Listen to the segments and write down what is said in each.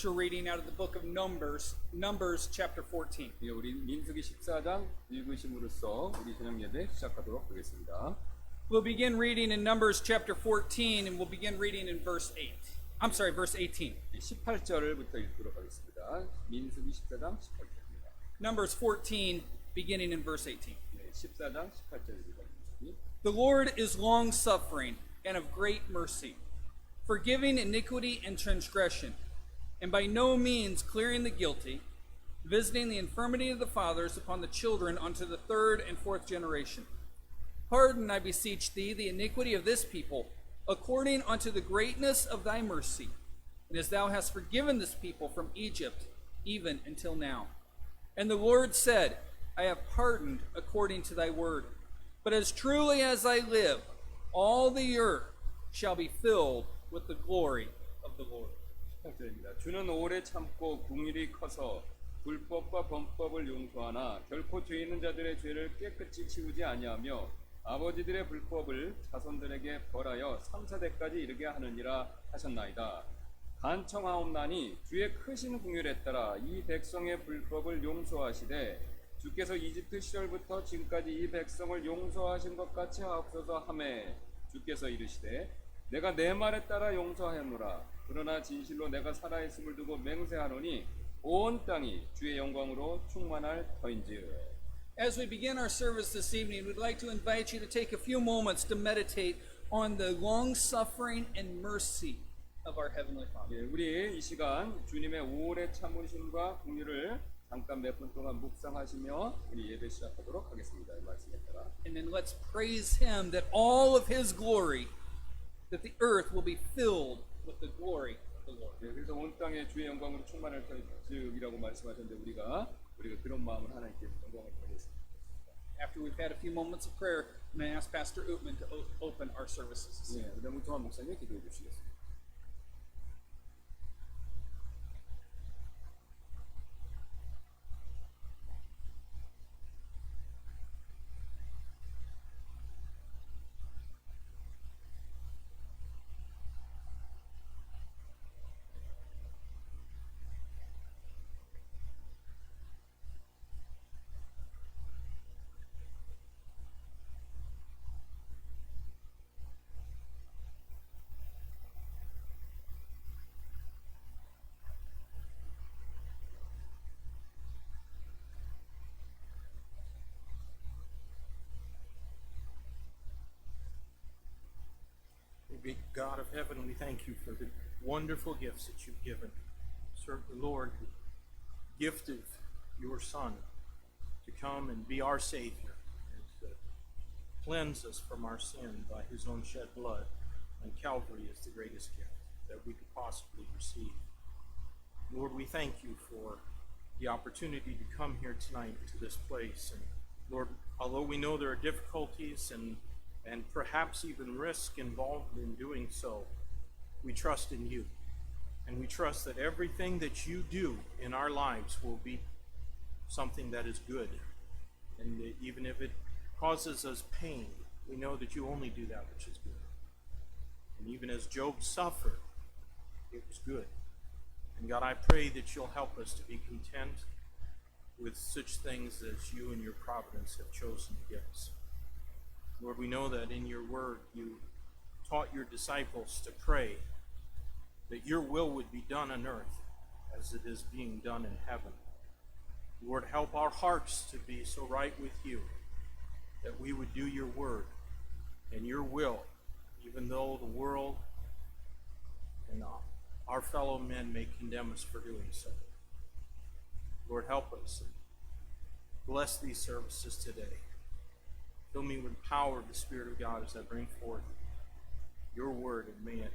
scripture reading out of the book of Numbers chapter 14. 예, 우리 민수기 14장 읽으심으로써 우리 저녁 예배 시작하도록 하겠습니다. We'll begin reading in Numbers chapter 14 and we'll begin reading in verse 8. I'm sorry, verse 18. 18절부터 읽도록 하겠습니다. 민수기 14장 18절입니다. Numbers 14 beginning in verse 18. 네, 14장 18절입니다. The Lord is long-suffering and of great mercy, forgiving iniquity and transgression, and by no means clearing the guilty, visiting the infirmity of the fathers upon the children unto the third and fourth generation. Pardon, I beseech thee, the iniquity of this people, according unto the greatness of thy mercy, and as thou hast forgiven this people from Egypt, even until now. And the Lord said, I have pardoned according to thy word. But as truly as I live, all the earth shall be filled with the glory of the Lord. 18절입니다. 주는 오래 참고 긍휼이 커서 불법과 범법을 용서하나 결코 죄 있는 자들의 죄를 깨끗이 치우지 아니하며 아버지들의 불법을 자손들에게 벌하여 3, 4대까지 이르게 하느니라 하셨나이다. 간청하옵나니 주의 크신 긍휼에 따라 이 백성의 불법을 용서하시되 주께서 이집트 시절부터 지금까지 이 백성을 용서하신 것 같이 하옵소서 하매 주께서 이르시되 내가 내 말에 따라 용서하였노라. 그러나 진실로 내가 살아있음을 두고 맹세하노니 온 땅이 주의 영광으로 충만할 터인지요. As we begin our service this evening, we'd like to invite you to take a few moments to meditate on the long-suffering and mercy of our Heavenly Father. 예, 우리 이 시간 주님의 오래 참으심과 긍휼을 잠깐 몇 분 동안 묵상하시며 우리 예배 시작하도록 하겠습니다. 이 말씀에 따라. And then let's praise Him that all of His glory, that the earth will be filled with the glory of the Lord. 예, 그래서 온 땅에 주의 영광으로 충만할 터이라고 말씀하셨는데 우리가 그런 마음을 하나님께 영광을 돌리겠습니다. After we've had a few moments of prayer, I'm going to ask Pastor Utman to open our services. 예, 그다음 우통한 목사님 기도해 주시겠습니다. Big God of heaven, we thank you for the wonderful gifts that you've given. Certainly, Lord, the gift of your Son to come and be our Savior and to cleanse us from our sin by his own shed blood on Calvary is the greatest gift that we could possibly receive. Lord, we thank you for the opportunity to come here tonight to this place. And Lord, although we know there are difficulties and perhaps even risk involved in doing so, we trust in you. And we trust that everything that you do in our lives will be something that is good. And that even if it causes us pain, we know that you only do that which is good. And even as Job suffered, it was good. And God, I pray that you'll help us to be content with such things as you and your providence have chosen to give us. Lord, we know that in your word you taught your disciples to pray that your will would be done on earth as it is being done in heaven. Lord, help our hearts to be so right with you that we would do your word and your will, even though the world and our fellow men may condemn us for doing so. Lord, help us and bless these services today. Fill me with the power of the Spirit of God as I bring forth your word, and may it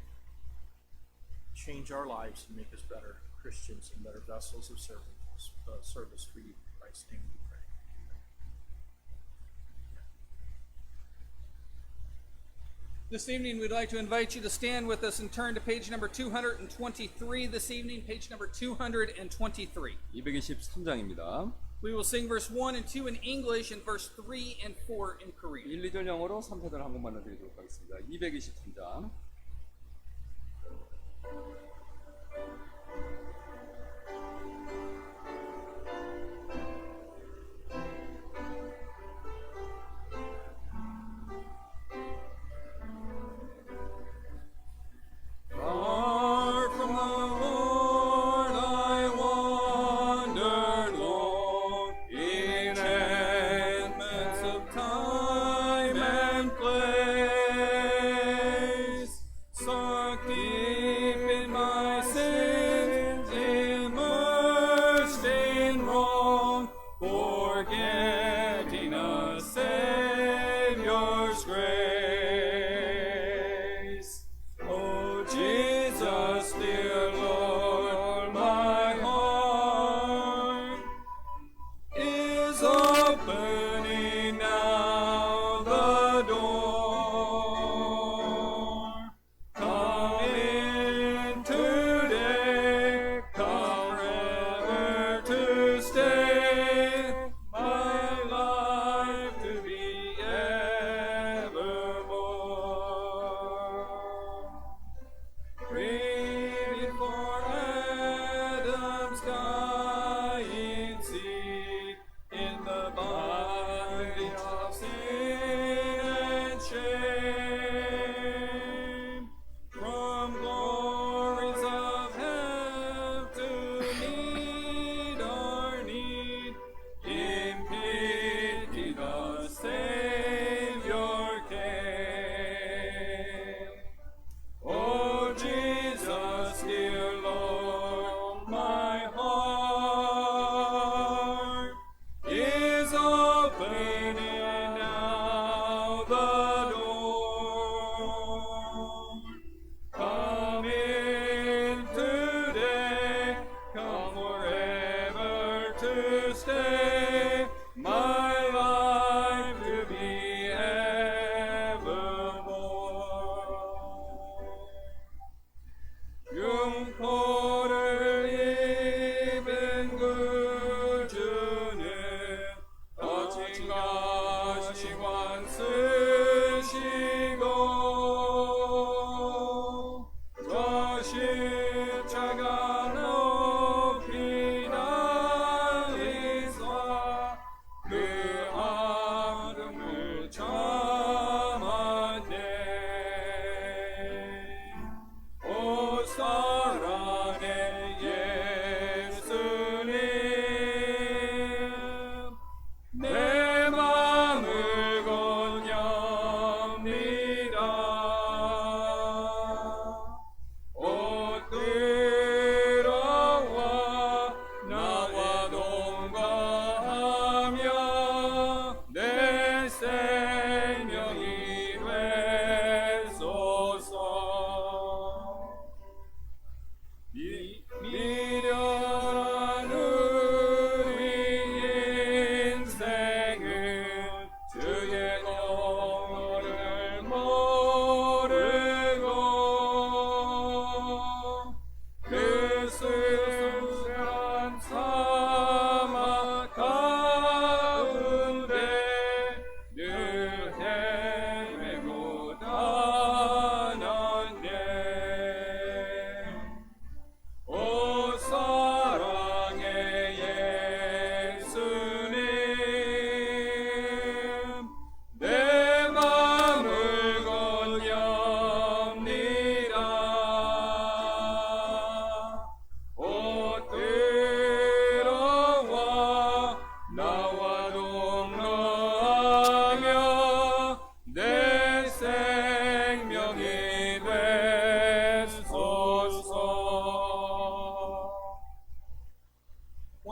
change our lives and make us better Christians and better vessels of service for you. In Christ's name we pray. This evening, we'd like to invite you to stand with us and turn to page number 223 this evening, page number 223. 223장입니다. We will sing verse 1 and 2 in English and verse 3 and 4 in Korean. 1, 2절 영어로 3, 4절 한국말로 드리도록 하겠습니다. 223장.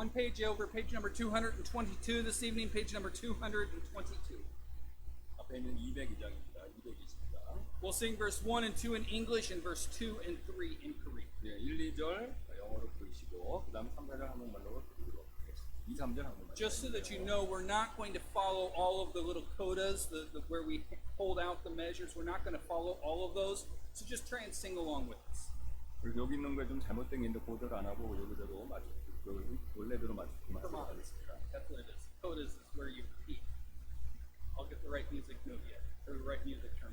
one page over, page number 222 this evening, page number 222. 앞에 있는 202장입니다. 220장. We'll sing verse 1 and 2 in English and verse 2 and 3 in Korean. 예, 1, 2절 영어로 부르시고 그다음 3, 4절 한국말로 부르도록 하겠습니다. 2, 3절 한국말. Just so that you know, we're not going to follow all of the little codas, where we hold out the measures. We're not going to follow all of those. So just try and sing along with us. 그리고 여기 있는 거에 좀 잘못된 게 있는데 보도를 안 하고 여기대로 맞추고 원래대로 맞추고 하겠습니다. That's what it is. Codas is where you repeat. I'll get the right music note yet, or the right music term.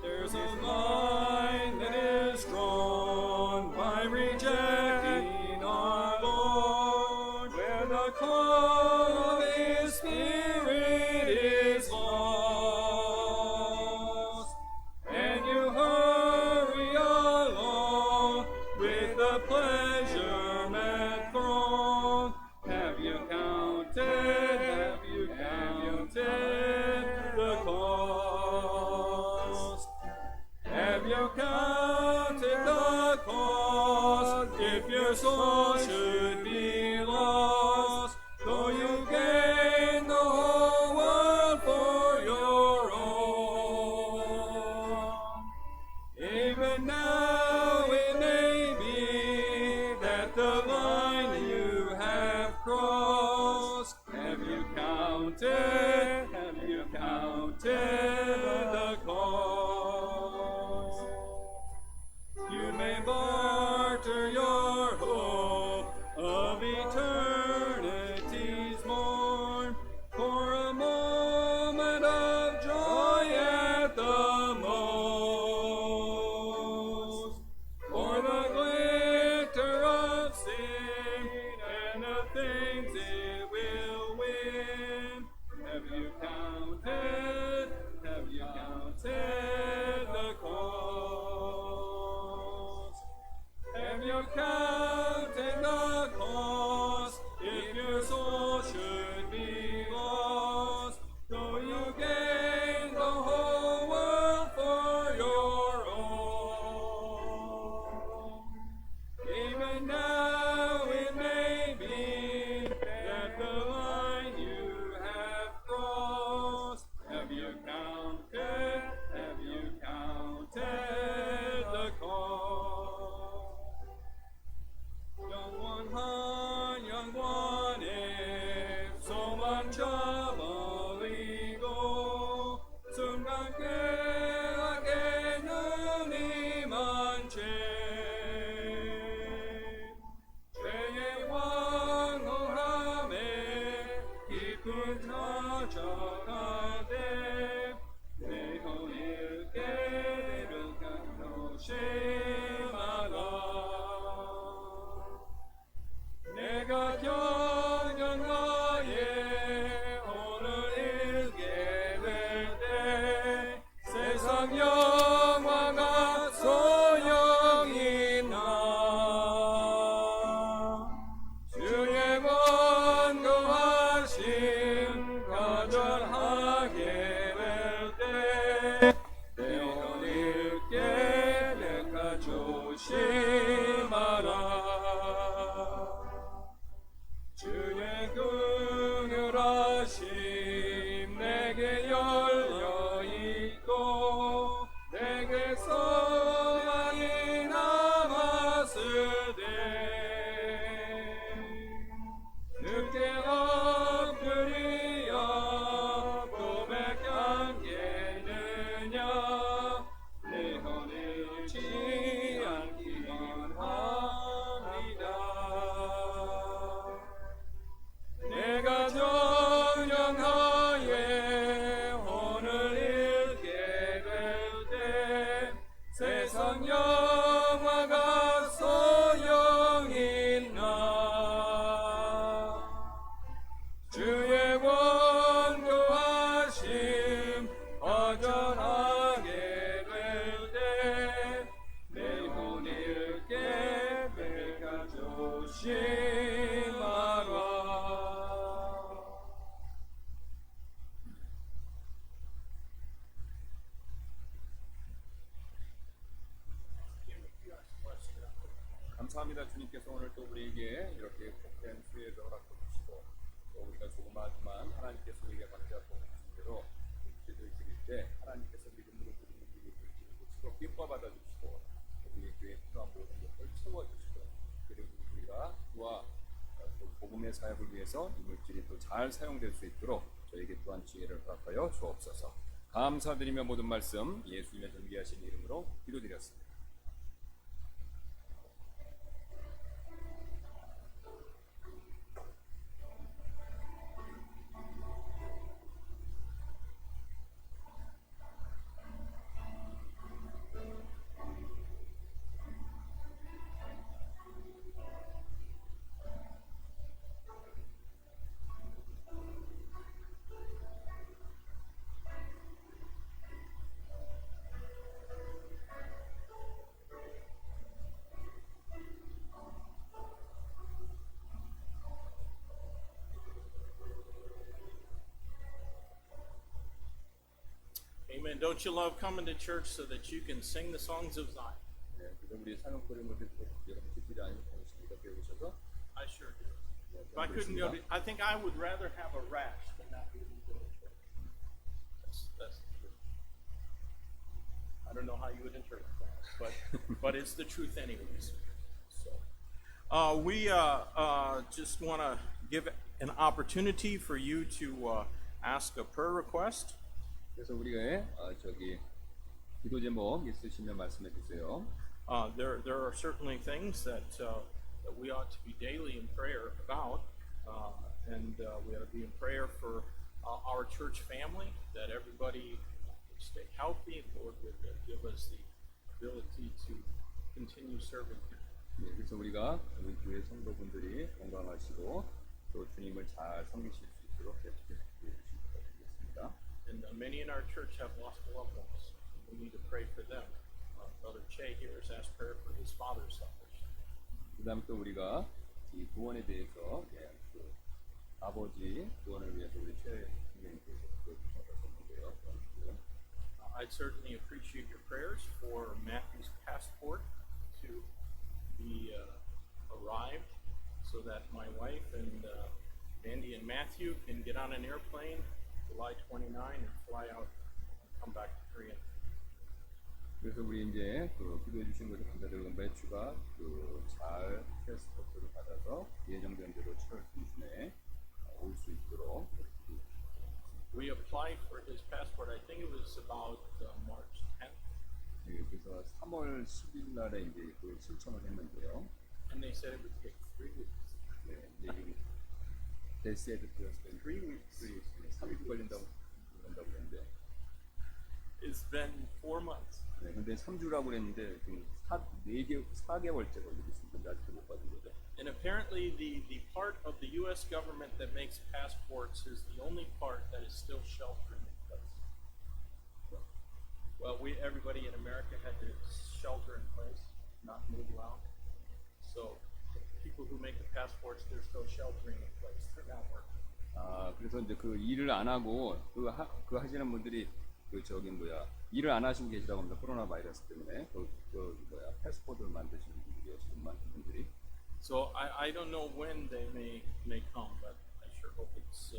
There's a line that is drawn by rejecting our Lord, where the call of His Spirit is lost, and you hurry along with the pleasure-mad throng. Have you counted the cost? Have you counted the cost? If your soul should be lost, though you gain the whole world for your own. Even now it may be that the line you have crossed. Have you counted the cost? You may barter your hope of eternity's morn for a moment of joy at the most, for the glitter of sin and the things it will win. Have you counted the cost? Have you counted the cost? If your soul should be lost, though you gain the whole world for your own. Even now it may be that the line you have crossed. Have you counted the cost? Young one, if so much trouble 순간 깨닫게 눈이 먼 채 죄의 왕호함에 깊은 찾아가되 내 혼을 깨르간 조심하라. 내가 경영과의 혼을 잃게 될 때 세상 영화가 소용이 있나. 주의 권고하심 거절하게 될 때 내 혼을 잃게 될까 조심하라. 주의 긍휼하심 내게 열려 있고 내게 소망이 남았으되 늦게 엎드리어 고백하겠느냐. 내 혼을 잃지 않기만 합니다. 내가 정령하에 혼을 잃게 될 때 세상 영화가 소용있나. 주의 권고하심 거절하게 될 때 내 혼을 잃게 될까 조심하라. 주님께서 오늘 또 우리에게 이렇게 복된 수혜를 허락해 주시고 또 우리가 조그마하지만 하나님께서 우리에게 맡겨놓은 대로 물질을 드릴 때 하나님께서 믿음으로 드리는 우리 물질을 무척 기뻐 받아 주시고 우리의 교회에 필요한 모든 것을 채워주시고 그리고 우리가 그와 또 복음의 사역을 위해서 이 물질이 또 잘 사용될 수 있도록 저에게 또한 지혜를 허락하여 주옵소서. 감사드리며 모든 말씀 예수님의 존귀하신 이름으로 기도드렸습니다. Amen. Don't you love coming to church so that you can sing the songs of Zion? 네, 그래서 우리 사용거리 모습 여러분 듣지 않으십니까? 배우셔서 I sure do. If I couldn't go to, I think I would rather have a rash than not be able to go to church. That's the truth. I don't know how you would interpret that, but it's the truth anyways. So, we just want to give an opportunity for you to ask a prayer request. 그래서 우리가 저기 기도 제목 있으시면 말씀해 주세요. There are certainly things that we ought to be daily in prayer about, and we ought to be in prayer for our church family, that everybody would stay healthy, and Lord would give us the ability to continue serving Him. 네, 그래서 우리가 우리 교회 성도분들이 건강하시고 또 주님을 잘 섬기실 수 있도록 계속해서 기도해 주시기 바라겠습니다. And many in our church have lost loved ones. We need to pray for them. Brother Che here has asked prayer for his father's salvation. 그다음 또 우리가 이 구원에 대해서 그 아버지 구원을 위해서 우리 최 선생님께서 기도해주셨는데요. I'd certainly appreciate your prayers for Matthew's passport to be arrived, so that my wife and Andy and Matthew can get on an airplane July 29 and fly out and come back to Korea. 그래서 우리 이제 그 기도해 주신 것에 감사드리고 매추가 그잘 패스포트를 받아서 예정된 대로 7월 중순에 올 수 있도록 We applied for his passport. I think it was about March 10th. 네, 그래서 3월 10일 날에 이제 그 신청을 했는데요. And they said it would take 3 weeks. 네, 이제 they said it was 3 weeks. 3일 걸린다고 그랬는데. It's been 4 months. 네, 근데 3주라고 그랬는데 지금 4개월째 걸리고 있습니다. 아직도 못 받은 거죠. And apparently the part of the U.S. government that makes passports is the only part that is still sheltering in place. Well, everybody in America had to shelter in place, not move around. So people who make the passports, they're still sheltering in place. They're not working. 아, 그래서 이제 그 일을 안 하고 그 하시는 분들이 그 저기 일을 안 하시고 계시다고 합니다. 코로나 바이러스 때문에 패스포트를 만드시는 분들이요, 지금 많은 분들이. So I don't know when they may come, but I sure hope it's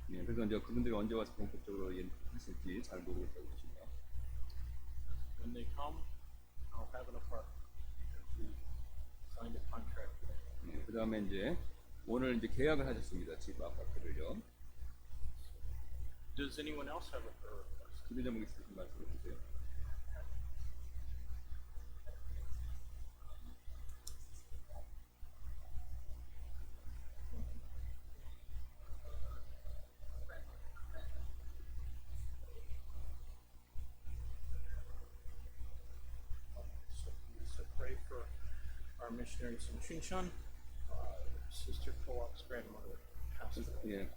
네, 그래서 이제 그분들이 언제 와서 본격적으로 하실지 잘 모르겠다고 하십니다. when they come, I'll have an apartment. We signed a contract today. 네, 그 다음에 이제 오늘 이제 계약을 하셨습니다. 집 아파트를요. Does anyone else have a prayer request? 기도 제목 있으신 말씀해 주세요. So pray for our missionary Sun Chun, Sister Koak's grandmother passed away. 예,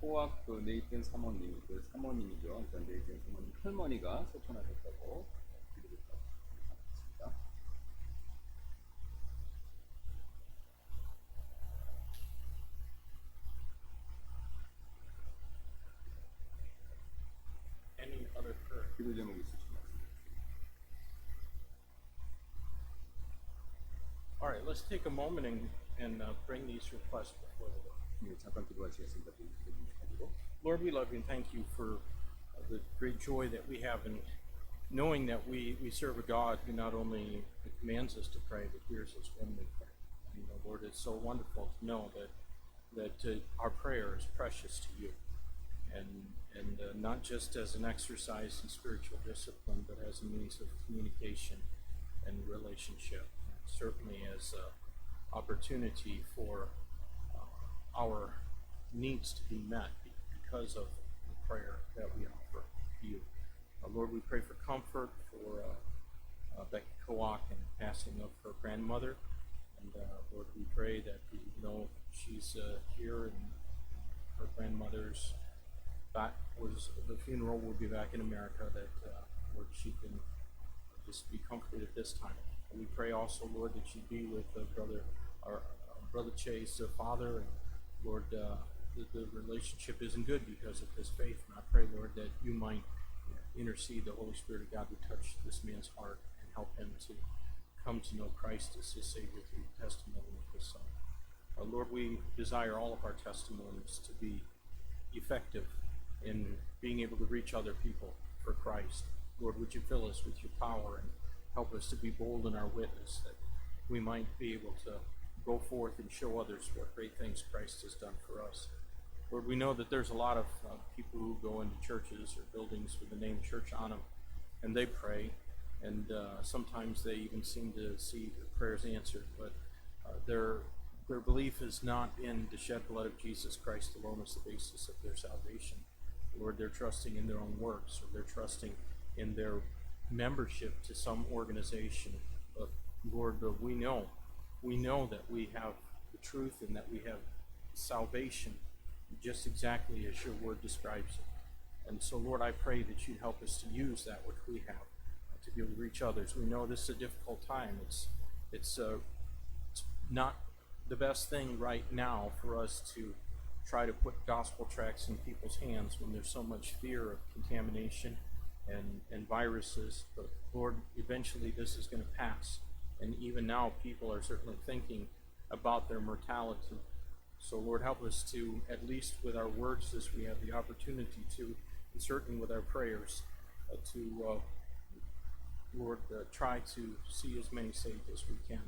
코악 그 네이튼 사모님, 그 사모님이죠. 그러니까 네이튼 사모님 할머니가 소천하셨다고 기도를 했습니다. Any other prayer? 기도 제목 있으신 말씀. let's take a moment and bring these requests before the Lord. 예, 잠깐 기도하시겠습니다. 가지고. Lord, we love you and thank you for the great joy that we have in knowing that we serve a God who not only commands us to pray, but hears us when we pray. And, Lord, it's so wonderful to know that our prayer is precious to you. And not just as an exercise in spiritual discipline, but as a means of communication and relationship. Certainly as an opportunity for our needs to be met because of the prayer that we offer to you. Lord, we pray for comfort for Becky Kowak and the passing of her grandmother. And Lord, we pray that she's here and her grandmother's the funeral will be back in America, that Lord, she can just be comforted at this time. And we pray also, Lord, that she be with our brother Che's father, and Lord, the relationship isn't good because of his faith. And I pray, Lord, that you might intercede, the Holy Spirit of God would touch this man's heart and help him to come to know Christ as his Savior through the testimony of his Son. Lord, we desire all of our testimonies to be effective in being able to reach other people for Christ. Lord, would you fill us with your power and help us to be bold in our witness, that we might be able to go forth and show others what great things Christ has done for us. Lord, we know that there's a lot of people who go into churches or buildings with the name church on them, and they pray, and sometimes they even seem to see their prayers answered, but their belief is not in the shed blood of Jesus Christ alone as the basis of their salvation. Lord, they're trusting in their own works, or they're trusting in their membership to some organization. But Lord, we know that we have the truth and that we have salvation just exactly as your word describes it. And so, Lord, I pray that you'd help us to use that which we have to be able to reach others. We know this is a difficult time. It's not the best thing right now for us to try to put gospel tracts in people's hands when there's so much fear of contamination and viruses. But Lord, eventually this is going to pass. And even now people are certainly thinking about their mortality. So Lord, help us to, at least with our words as we have the opportunity to, and certainly with our prayers, try to see as many saved as we can.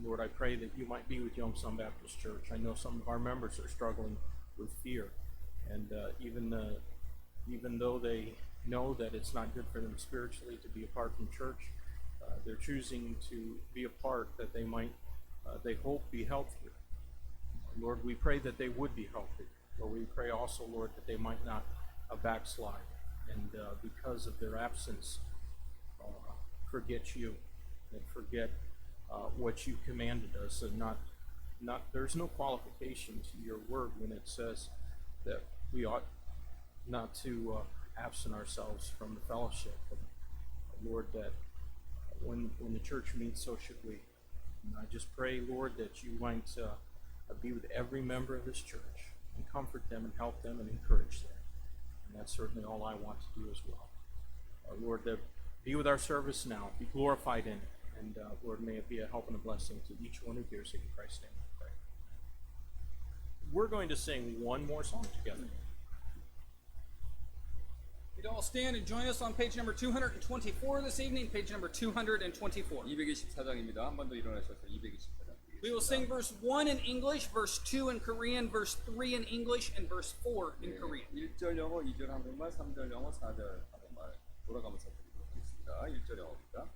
Lord, I pray that you might be with Youngstown Baptist Church. I know some of our members are struggling with fear, and even though they know that it's not good for them spiritually to be apart from church, they're choosing to be apart that they might, they hope, be healthier. Lord, we pray that they would be healthy, but we pray also, Lord, that they might not backslide, and because of their absence, forget you and forget what you commanded us, and there's no qualification to your word when it says that we ought not to absent ourselves from the fellowship. And Lord, that when the church meets, so should we. And I just pray, Lord, that you might be with every member of this church and comfort them and help them and encourage them. And that's certainly all I want to do as well. Lord, that be with our service now, be glorified in it. And Lord, may it be a help and a blessing to each one who hears it. In Christ's name I pray. We're going to sing one more song together. You'd all stand and join us on page number 224 this evening, page number 224. 224장입니다. 한 번 더 일어나셔서 224장. We will sing verse 1 in English, verse 2 in Korean, verse 3 in English, and verse 4 in Korean. 1절 영어, 2절 한국말, 3절 영어, 4절 한국말 돌아가면서 드리도록 하겠습니다. 1절 영어입니다.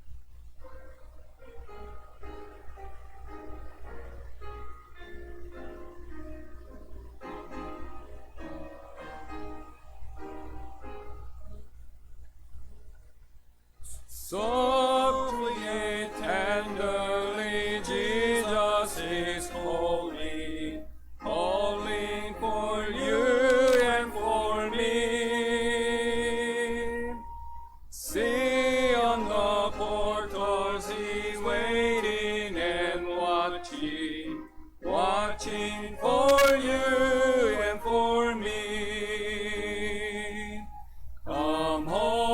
Softly, tenderly, Jesus is calling, calling for you and for me. See on the portals he's waiting and watching, watching for you and for me. Come home.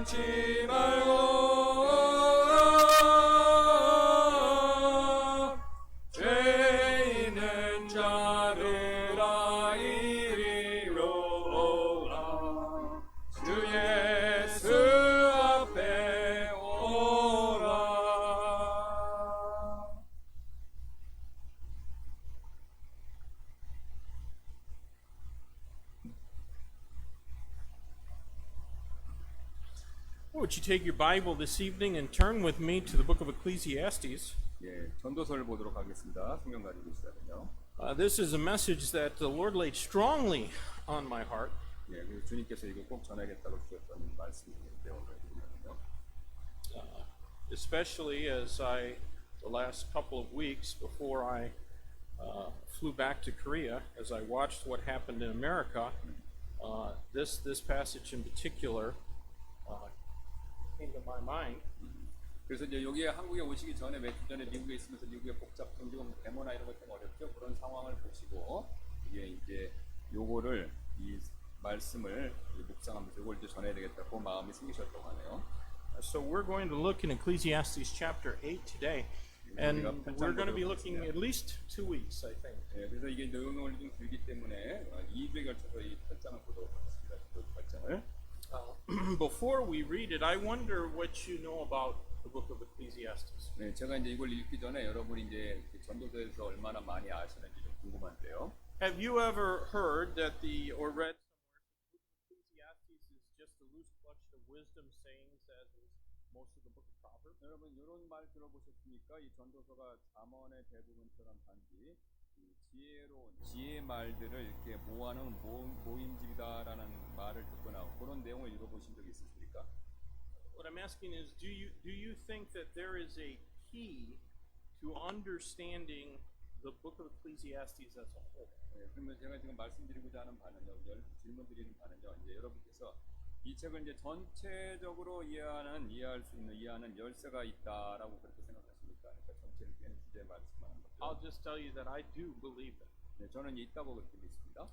변치 말고 죄 있는 자들아 이리로 오라 주 예수 앞에 오라. Would you take your Bible this evening and turn with me to the book of Ecclesiastes? 예, 전도서를 보도록 하겠습니다. 성경 가지고 있으면요. This is a message that the Lord laid strongly on my heart. 예, 그래서 주님께서 이거 꼭 전하겠다고 주셨던 말씀인데 오늘 보면요. Especially as the last couple of weeks before I flew back to Korea, as I watched what happened in America, this passage in particular came to my mind. 그래서 이제 여기에 한국에 오시기 전에 몇 주 전에 미국에 있으면서 미국의 복잡 종종 데모나 이런 것 때문에 어렵죠. 그런 상황을 보시고 이게 이제 요거를 이 말씀을 묵상하면서 이걸 이제 전해야 되겠다고 마음이 생기셨다고 하네요. So we're going to look in Ecclesiastes chapter 8 today, and we're going to be looking at least 2 weeks, I think. 예, 그래서 이게 내용을 좀 길기 때문에 2주에 걸쳐서 이 8장을 보도록 하겠습니다. 그 8장을. Before we read it, I wonder what you know about the book of Ecclesiastes. 네, 제가 이제 이걸 읽기 전에 여러분이 이제 전도서에서 얼마나 많이 아시는지 좀 궁금한데요. Have you ever heard that or read somewhere Ecclesiastes is just a loose collection of wisdom sayings, as is most of the book of Proverbs? 여러분 이런 말 들어보셨습니까? 이 전도서가 잠언의 대부분처럼 단지 지혜로운 지혜 말들을 이렇게 모아놓은 모임집이다라는 말을 듣거나 그런 내용을 읽어보신 적 있으십니까? What I'm asking is, do you think that there is a key to understanding the book of Ecclesiastes as a whole? 네, 그러면 제가 지금 말씀드리고자 하는 바는요, 질문 드리는 바는요, 이제 여러분께서 이 책을 이제 전체적으로 이해할 수 있는 이해하는 열쇠가 있다라고 그렇게 생각하십니까? 그러니까 전체를 꿰는 주제 말씀하는 거죠. I'll just tell you that I do believe that. 네, 저는 있다고 그렇게 믿습니다.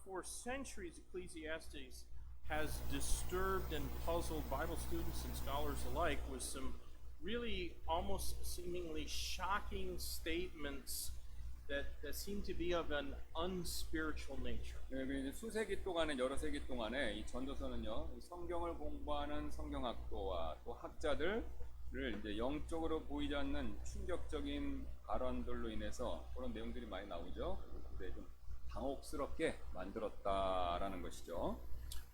For centuries, Ecclesiastes has disturbed and puzzled Bible students and scholars alike with some really almost seemingly shocking statements that seem to be of an unspiritual nature. 네, 이제 수세기 동안에 여러 세기 동안에 이 전도서는요, 성경을 공부하는 성경학도와 또 학자들을 이제 영적으로 보이지 않는 충격적인 발언들로 인해서 그런 내용들이 많이 나오죠. 근데 좀 당혹스럽게 만들었다라는 것이죠.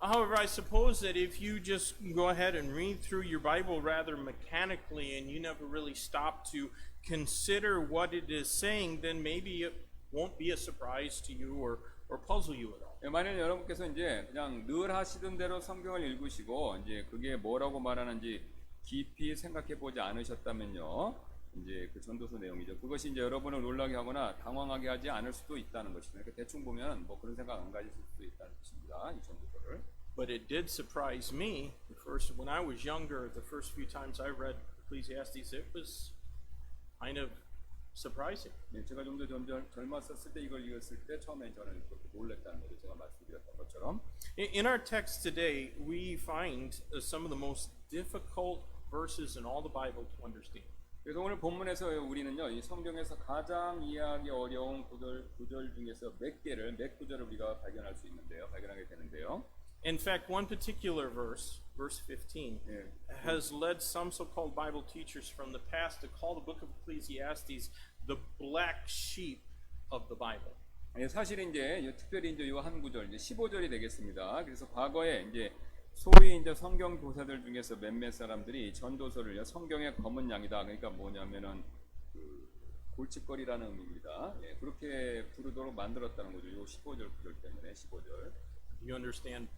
However, I suppose that if you just go ahead and read through your Bible rather mechanically and you never really stop to consider what it is saying, then maybe it won't be a surprise to you or puzzle you at all. 만약 여러분께서 이제 그냥 늘 하시던 대로 성경을 읽으시고 이제 그게 뭐라고 말하는지 깊이 생각해 보지 않으셨다면요, 이제 그 전도서 내용이죠. 그것이 이제 여러분을 놀라게 하거나 당황하게 하지 않을 수도 있다는 것입니다. 그러니까 대충 보면 뭐 그런 생각 안 가지실 수도 있다는 것입니다. 이 전도서를. But it did surprise me. When I was younger, the first few times I read Ecclesiastes, it was kind of surprising. 네, 제가 좀 더 젊었을 때 이걸 읽었을 때 처음에 저는 그렇게 놀랐다는 거죠. 제가 말씀드렸던 것처럼. In our text today, we find some of the most difficult verses in all the Bible to understand. 그래서 오늘 본문에서 우리는요, 이 성경에서 가장 이해하기 어려운 구절 중에서 몇 구절을 우리가 발견하게 되는데요. In fact, one particular verse 15, has led some so-called Bible teachers from the past to call the book of Ecclesiastes the black sheep of the Bible. 사실 이제 특별히 이제 이 한 구절, 이제 15절이 되겠습니다. 그래서 과거에 이제 소위 이제 성경 교사들 중에서 몇몇 사람들이 전도서를요, 성경의 검은 양이다. 그러니까 뭐냐면은 그 골칫거리라는 의미입니다. 예, 그렇게 부르도록 만들었다는 거죠. 이 15절 구절 때문에 15절. You understand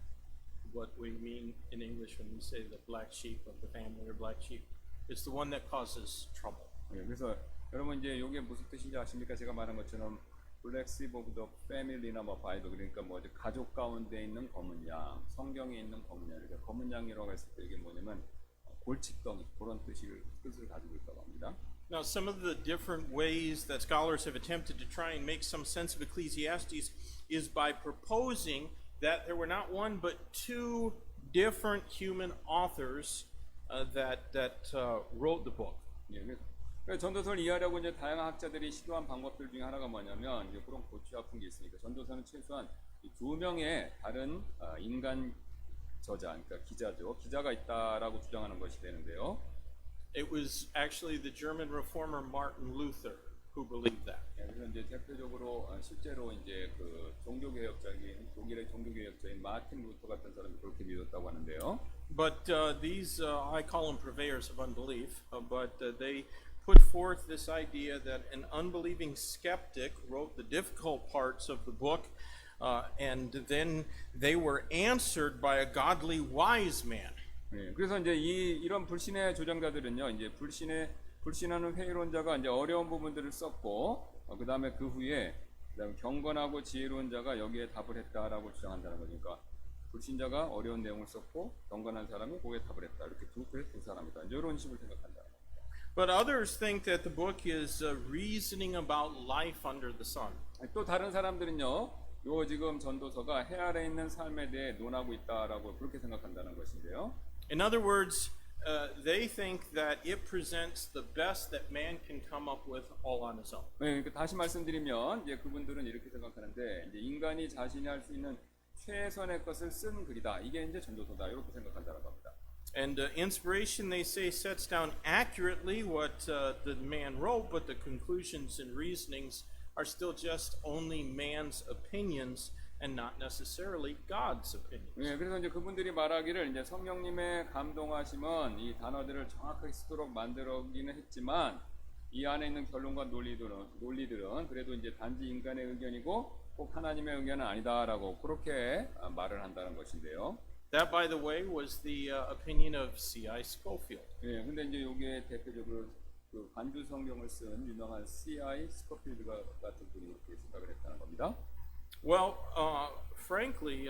what we mean in English when we say the black sheep of the family or black sheep? It's the one that causes trouble. 예, 그래서 여러분 이제 이게 무슨 뜻인지 아십니까? 제가 말한 것처럼 블랙 sheep of the family나 뭐 바이블, 그러니까 뭐 가족 가운데 있는 검은 양, 성경에 있는 검은 양. 그러니까 검은 양이라고 했을 때 이게 뭐냐면 골칫덩이 그런 뜻을 가지고 있다고 합니다. Now, some of the different ways that scholars have attempted to try and make some sense of Ecclesiastes is by proposing that there were not one but two different human authors that wrote the book. 예, 그래서 전도서를 이해하려고 이제 다양한 학자들이 시도한 방법들 중에 하나가 뭐냐면 이제 그런 고치 아픈 게 있으니까 전도서는 최소한 이 2명의 다른 인간 저자, 그러니까 기자가 있다라고 주장하는 것이 되는데요. It was actually the German reformer Martin Luther who believed that. 예, 그래서 이제 대표적으로 실제로 이제 그 독일의 종교개혁자인 마틴 루터 같은 사람이 그렇게 믿었다고 하는데요. But these, I call them purveyors of unbelief, but they put forth this idea that an unbelieving skeptic wrote the difficult parts of the book, and then they were answered by a godly wise man. 예, 그래서 이제 이런 불신의 조장자들은요, 이제 불신하는 회의론자가 이제 어려운 부분들을 썼고, 그 다음에 그 후에 그다음에 경건하고 지혜로운 자가 여기에 답을 했다라고 주장한다는 거니까 불신자가 어려운 내용을 썼고 경건한 사람이 그거에 답을 했다 이렇게 두 사람이다 이런 식으로 생각한다. But others think that the book is reasoning about life under the sun. 또 다른 사람들은요, 요 지금 전도서가 해 아래 있는 삶에 대해 논하고 있다라고 그렇게 생각한다는 것인데요. In other words, they think that it presents the best that man can come up with all on his own. 네, 그러니까 다시 말씀드리면 이제 그분들은 이렇게 생각하는데 이제 인간이 자신이 할 수 있는 최선의 것을 쓴 글이다. 이게 이제 전도서다. 이렇게 생각한다는 겁니다. And inspiration, they say, sets down accurately what the man wrote, but the conclusions and reasonings are still just only man's opinions and not necessarily God's opinions. 네, 그래서 이제 그분들이 말하기를 이제 성령님의 감동하심은 이 단어들을 정확하게 쓰도록 만들었기는 했지만 이 안에 있는 결론과 논리들은 그래도 이제 단지 인간의 의견이고 꼭 하나님의 의견은 아니다라고 그렇게 말을 한다는 것인데요. That, by the way, was the opinion of C.I. Scofield. 예, 근데 이제 여기에 대표적으로 그 반주 성경을 쓴 유명한 C.I. 스코필드 같은 분이 이렇게 생각을 했다는 겁니다. Well, frankly,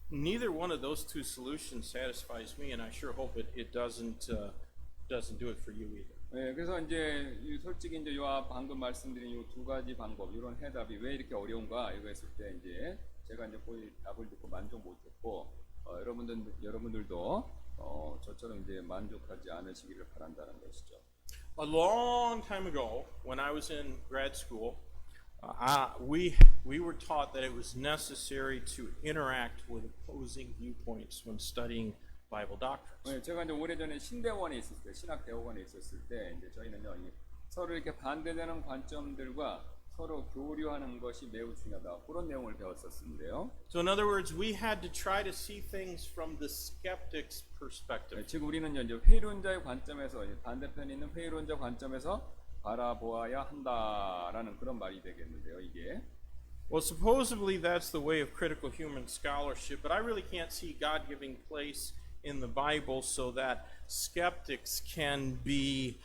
neither one of those two solutions satisfies me, and I sure hope it doesn't do it for you either. 네, 그래서 이제 솔직히 이제 요 방금 말씀드린 요 두 가지 방법, 이런 해답이 왜 이렇게 어려운가 이거 했을 때 이제 제가 이제 거의 답을 듣고 만족 못했고 여러분들도 저처럼 이제 만족하지 않으시기를 바란다는 것이죠. A long time ago, when I was in grad school, we were taught that it was necessary to interact with opposing viewpoints when studying Bible doctrines. 네, 제가 이제 오래전에 신대원에 있었을 때, 신학대학원에 있었을 때, 이제 저희는요, 서로 이렇게 반대되는 관점들과 서로 교류하는 것이 매우 중요하다. 그런 내용을 배웠었는데요. So in other words, we had to try to see things from the skeptic's perspective. 네, 즉 우리는 이제 회의론자의 관점에서 반대편에 있는 회의론자 관점에서 바라보아야 한다라는 그런 말이 되겠는데요. 이게. Well, supposedly that's the way of critical human scholarship, but I really can't see God giving place in the Bible so that skeptics can be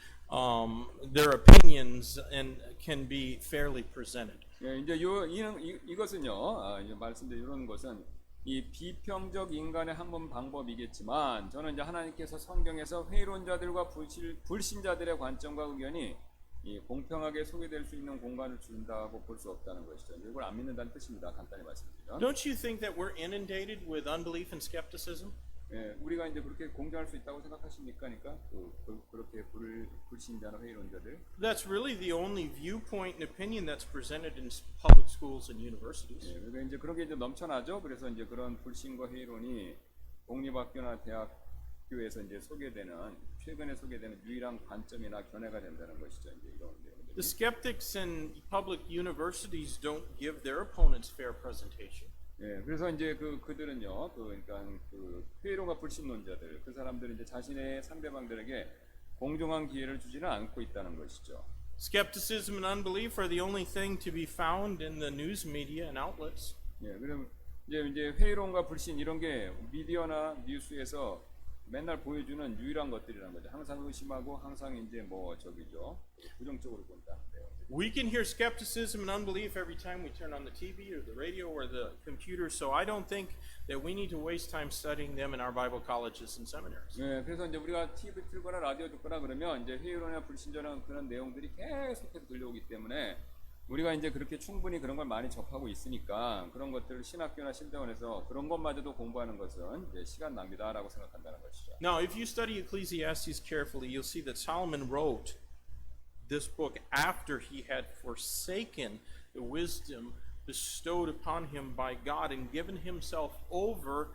their opinions and can be fairly presented. 예, 이제 이것은요, 이제 말씀드린 이런 것은 이 비평적 인간의 한번 방법이겠지만 저는 이제 하나님께서 성경에서 회의론자들과 불신자들의 관점과 의견이 이 공평하게 소개될 수 있는 공간을 준다고 볼 수 없다는 것이죠. 이걸 안 믿는다는 뜻입니다. 간단히 말씀드리면. Don't you think that we're inundated with unbelief and skepticism? 예, 우리가 이제 그렇게 공정할 수 있다고 생각하십니까? 그러니까 그렇게 불신자나 회의론자들. That's really the only viewpoint and opinion that's presented in public schools and universities. 예, 그러니까 이제 그런 게 이제 넘쳐나죠. 그래서 이제 그런 불신과 회의론이 공립학교나 대학교에서 이제 최근에 소개되는 유일한 관점이나 견해가 된다는 것이죠. 이제 이런 내용들이. The skeptics in public universities don't give their opponents fair presentation. 예, 그래서 이제 그들은요, 그러니까 회의론과 불신론자들, 그 사람들은 이제 자신의 상대방들에게 공정한 기회를 주지는 않고 있다는 것이죠. Skepticism and unbelief are the only thing to be found in the news media and outlets. 예, 그럼 이제 회의론과 불신 이런 게 미디어나 뉴스에서 맨날 보여주는 유일한 것들이라는 거죠. 항상 의심하고 항상 이제 부정적으로 본다는데요. We can hear skepticism and unbelief every time we turn on the TV or the radio or the computer, so I don't think that we need to waste time studying them in our Bible colleges and seminaries. 네, 그래서 이제 우리가 TV 틀거나 라디오 듣거나 그러면 이제 회의론이나 불신자나 그런 내용들이 계속해서 들려오기 때문에 우리가 이제 그렇게 충분히 그런 걸 많이 접하고 있으니까 그런 것들을 신학교나 신대원에서 그런 것마저도 공부하는 것은 이제 시간 낭비다라고 생각한다는 것이죠. Now, if you study Ecclesiastes carefully, you'll see that Solomon wrote this book after he had forsaken the wisdom bestowed upon him by God and given himself over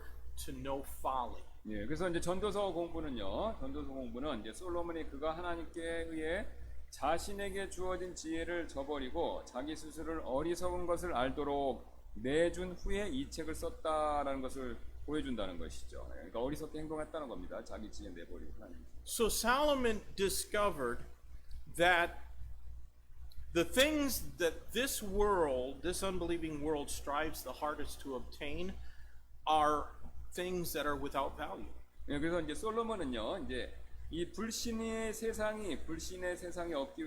to no folly. 예, 그래서 이제 전도서 공부는 이제 솔로몬이 그가 하나님께 의해 자신에게 주어진 지혜를 저버리고 자기 스스로를 어리석은 것을 알도록 내준 후에 이 책을 썼다라는 것을 보여준다는 것이죠. 그러니까 어리석게 행동했다는 겁니다. 자기 지혜 내버리고 하나님. So Solomon discovered that the things that this world, this unbelieving world, strives the hardest to obtain are things that are without value. 예, 그래서 이제 솔로몬은요, 이제 이 불신의 세상이 얻기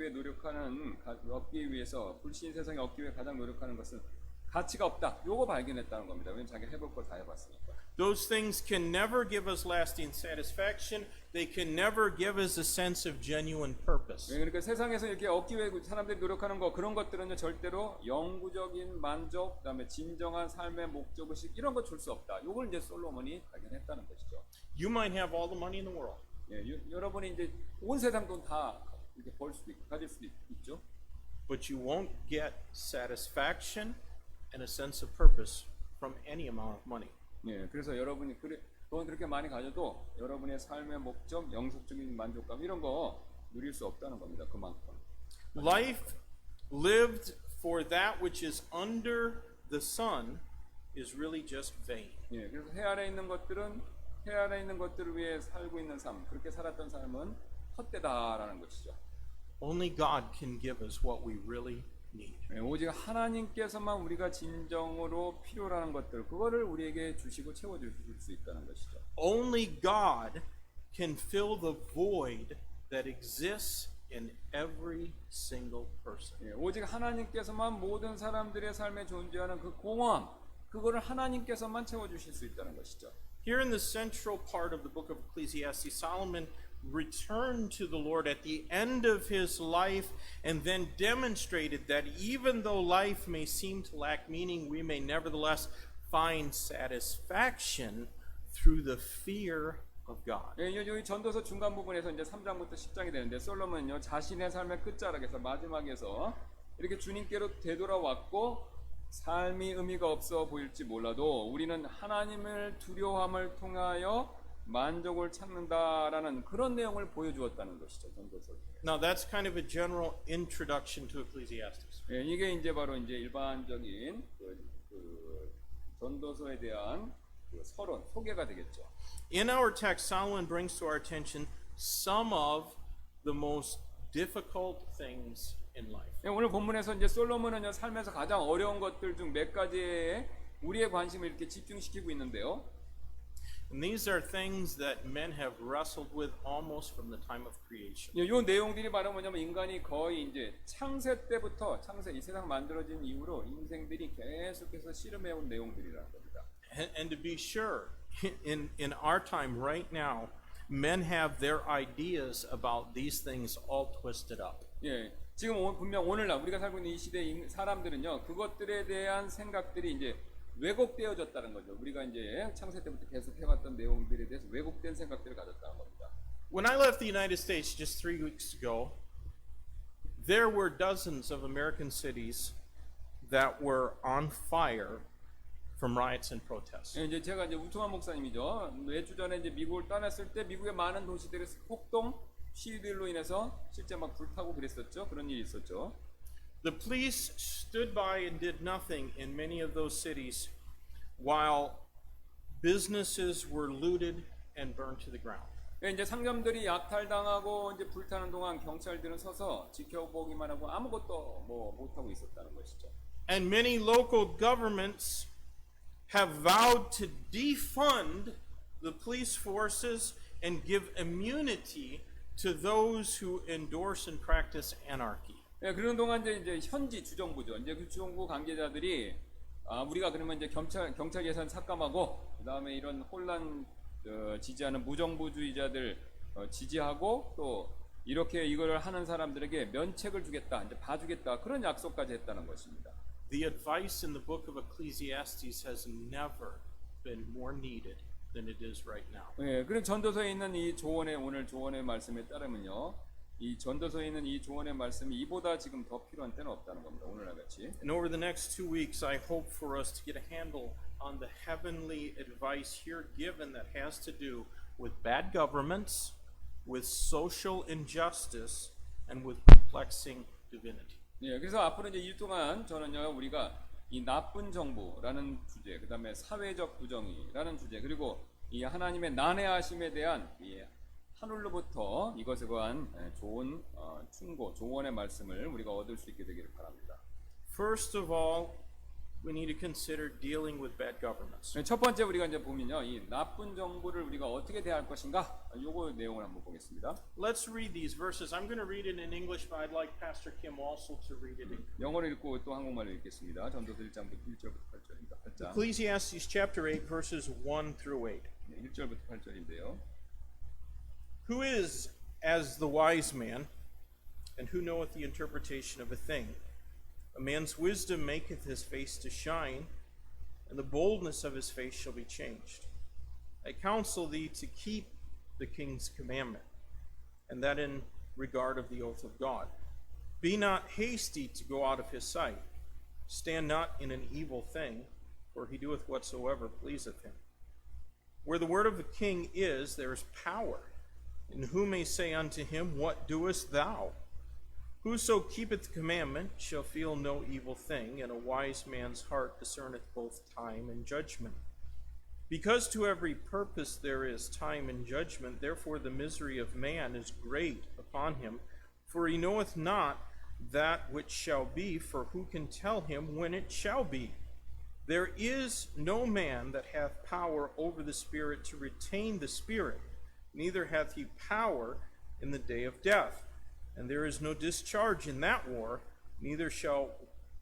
위해서 불신의 세상이 얻기 위해 가장 노력하는 것은 가치가 없다. 요거 발견했다는 겁니다. 왜냐면 자기 해볼 거 다 해봤으니까. Those things can never give us lasting satisfaction. They can never give us a sense of genuine purpose. 예, 그러니까 세상에서 이렇게 얻기 위해 사람들이 노력하는 거 그런 것들은요 절대로 영구적인 만족, 그다음에 진정한 삶의 목적의식 이런 거 줄 수 없다. 요걸 이제 솔로몬이 발견했다는 것이죠. You might have all the money in the world, 예, 여러분이 이제 온 세상 돈 다 이렇게 벌 수도 있고 가질 수도 있죠. but you won't get satisfaction and a sense of purpose from any amount of money. 예, 그래서 여러분이 돈 그렇게 많이 가져도 여러분의 삶의 목적, 영속적인 만족감 이런 거 누릴 수 없다는 겁니다. 그만큼. Life lived for that which is under the sun is really just vain. 예, 그래서 해 아래 있는 것들을 위해 살고 있는 삶, 그렇게 살았던 삶은 헛되다라는 것이죠. Only God can give us what we really need. 예, 오직 하나님께서만 우리가 진정으로 필요로 하는 것들, 그거를 우리에게 주시고 채워주실 수 있다는 것이죠. Only God can fill the void that exists in every single person. 예, 오직 하나님께서만 모든 사람들의 삶에 존재하는 그 공허함, 그거를 하나님께서만 채워주실 수 있다는 것이죠. Here in the central part of the book of Ecclesiastes, Solomon returned to the Lord at the end of his life and then demonstrated that even though life may seem to lack meaning, we may nevertheless find satisfaction through the fear of God. 예, 여기 전도서 중간 부분에서 이제 3장부터 10장이 되는데 솔로몬은요 자신의 삶의 끝자락에서 마지막에서 이렇게 주님께로 되돌아왔고 삶이 의미가 없어 보일지 몰라도 우리는 하나님을 두려워함을 통하여 만족을 찾는다라는 그런 내용을 보여주었다는 것이죠. 전도서. Now that's kind of a general introduction to Ecclesiastes. 예, 이게 이제 바로 이제 일반적인 전도서에 대한 서론, 소개가 되겠죠. In our text, Solomon brings to our attention some of the most difficult things in life. 예, 오늘 본문에서 이제 솔로몬은요 삶에서 가장 어려운 것들 중 몇 가지에 우리의 관심을 이렇게 집중시키고 있는데요. And these are things that men have wrestled with almost from the time of creation. 이 내용들이 바로 뭐냐면 인간이 거의 이제 창세 때부터 이 세상 만들어진 이후로 인생들이 계속해서 씨름해온 내용들이라는 겁니다. And to be sure, in our time right now, men have their ideas about these things all twisted up. 예, 지금 분명 오늘날 우리가 살고 있는 이 시대 사람들은요 그것들에 대한 생각들이 이제 왜곡되어졌다는 거죠. 우리가 이제 창세 때부터 계속 해왔던 내용들에 대해서 왜곡된 생각들을 가졌다는 겁니다. When I left the United States just 3 weeks ago, there were dozens of American cities that were on fire from riots and protests. 예, 이제 제가 이제 우통환 목사님이죠. 몇 주 전에 이제 미국을 떠났을 때 미국의 많은 도시들의 폭동 시위들로 인해서 실제 막 불타고 그랬었죠. 그런 일이 있었죠. The police stood by and did nothing in many of those cities while businesses were looted and burned to the ground. 예, 이제 상점들이 약탈당하고 이제 불타는 동안 경찰들은 서서 지켜보기만 하고 아무것도 뭐 못하고 있었다는 것이죠. And many local governments have vowed to defund the police forces and give immunity to those who endorse and practice anarchy. 예, 그런 동안 이제 현지 주정부죠. 이제 그 주정부 관계자들이 우리가 그러면 이제 경찰 예산 삭감하고 그다음에 이런 혼란 지지하는 무정부주의자들 지지하고 또 이렇게 이거를 하는 사람들에게 면책을 주겠다, 이제 봐주겠다 그런 약속까지 했다는 것입니다. The advice in the book of Ecclesiastes has never been more needed than it is right now. 예, 그럼 전도서에 있는 이 조언의 오늘 조언의 말씀에 따르면요, 이 전도서에 있는 이 조언의 말씀이 이보다 지금 더 필요한 때는 없다는 겁니다. 오늘날 같이. And over the next 2 weeks, I hope for us to get a handle on the heavenly advice here given that has to do with bad governments, with social injustice, and with perplexing divinity. 예, 그래서 앞으로 이제 일 동안 저는요, 우리가 이 나쁜 정부라는 주제, 그 다음에 사회적 부정의라는 주제, 그리고 이 하나님의 난해하심에 대한 이 하늘로부터 이것에 관한 좋은 충고, 조언의 말씀을 우리가 얻을 수 있게 되기를 바랍니다. First of all, we need to consider dealing with bad governments. 첫 번째 우리가 이제 보면요, 이 나쁜 정부를 우리가 어떻게 대할 것인가, 요거 내용을 한번 보겠습니다. Let's read these verses. I'm going to read it in English, but I'd like Pastor Kim also to read it in 영어를 읽고 또 한국말로 읽겠습니다. 전도서 1장부터 1절부터 8절입니다. 8장. Ecclesiastes chapter 8, verses 1 through 8. 1절부터 8절인데요. Who is as the wise man, and who knoweth the interpretation of a thing? A man's wisdom maketh his face to shine, and the boldness of his face shall be changed. I counsel thee to keep the king's commandment, and that in regard of the oath of God. Be not hasty to go out of his sight. Stand not in an evil thing, for he doeth whatsoever pleaseth him. Where the word of a king is, there is power. And who may say unto him, What doest thou? Whoso keepeth the commandment shall feel no evil thing, and a wise man's heart discerneth both time and judgment. Because to every purpose there is time and judgment, therefore the misery of man is great upon him, for he knoweth not that which shall be, for who can tell him when it shall be? There is no man that hath power over the Spirit to retain the Spirit, neither hath he power in the day of death. And there is no discharge in that war, neither shall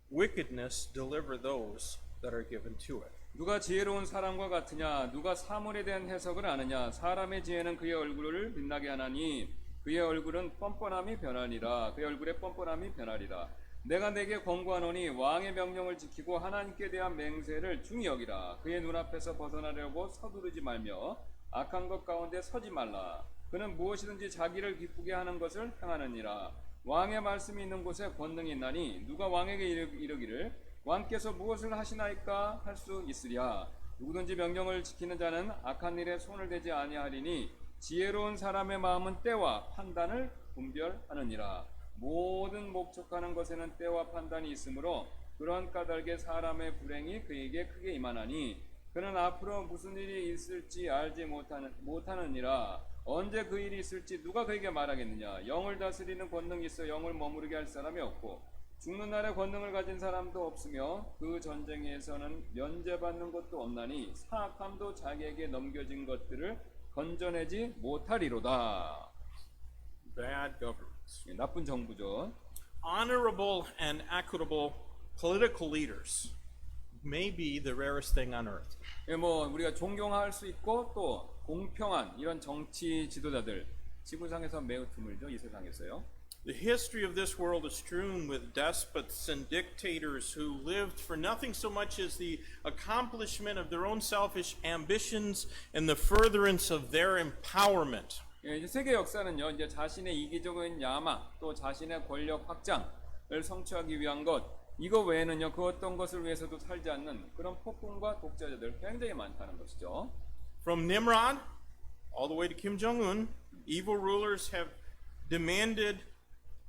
wickedness deliver those that are given to it. 누가 지혜로운 사람과 같으냐? 누가 사물에 대한 해석을 아느냐? 사람의 지혜는 그의 얼굴을 빛나게 하나니 그의 얼굴은 뻔뻔함이 변하리라. 그의 얼굴에 뻔뻔함이 변하리라. 내가 내게 권고하노니 왕의 명령을 지키고 하나님께 대한 맹세를 중히 여기라. 그의 눈앞에서 벗어나려고 서두르지 말며 악한 것 가운데 서지 말라. 그는 무엇이든지 자기를 기쁘게 하는 것을 행하느니라. 왕의 말씀이 있는 곳에 권능이 있나니 누가 왕에게 이르기를 왕께서 무엇을 하시나이까 할 수 있으랴. 누구든지 명령을 지키는 자는 악한 일에 손을 대지 아니하리니 지혜로운 사람의 마음은 때와 판단을 분별하느니라. 모든 목적하는 것에는 때와 판단이 있으므로 그런 까닭에 사람의 불행이 그에게 크게 임하나니 그는 앞으로 무슨 일이 있을지 알지 못하느니라. 언제 그 일이 있을지 누가 그에게 말하겠느냐. 영을 다스리는 권능이 있어 영을 머무르게 할 사람이 없고 죽는 날에 권능을 가진 사람도 없으며 그 전쟁에서는 면제받는 것도 없나니 사악함도 자기에게 넘겨진 것들을 건져내지 못하리로다. Bad governments. 나쁜 정부죠. Honorable and equitable political leaders may be the rarest thing on earth. 뭐 우리가 존경할 수 있고 또 공평한 이런 정치 지도자들 지구상에서 매우 드물죠. 이 세상에서요. The history of this world is strewn with despots and dictators who lived for nothing so much as the accomplishment of their own selfish ambitions and the furtherance of their empowerment. 이제 세계 역사는요, 이제 자신의 이기적인 야망, 또 자신의 권력 확장을 성취하기 위한 것, 이거 외에는요, 그 어떤 것을 위해서도 살지 않는 그런 폭군과 독자자들 굉장히 많다는 것이죠. From Nimrod all the way to Kim Jong-un, evil rulers have demanded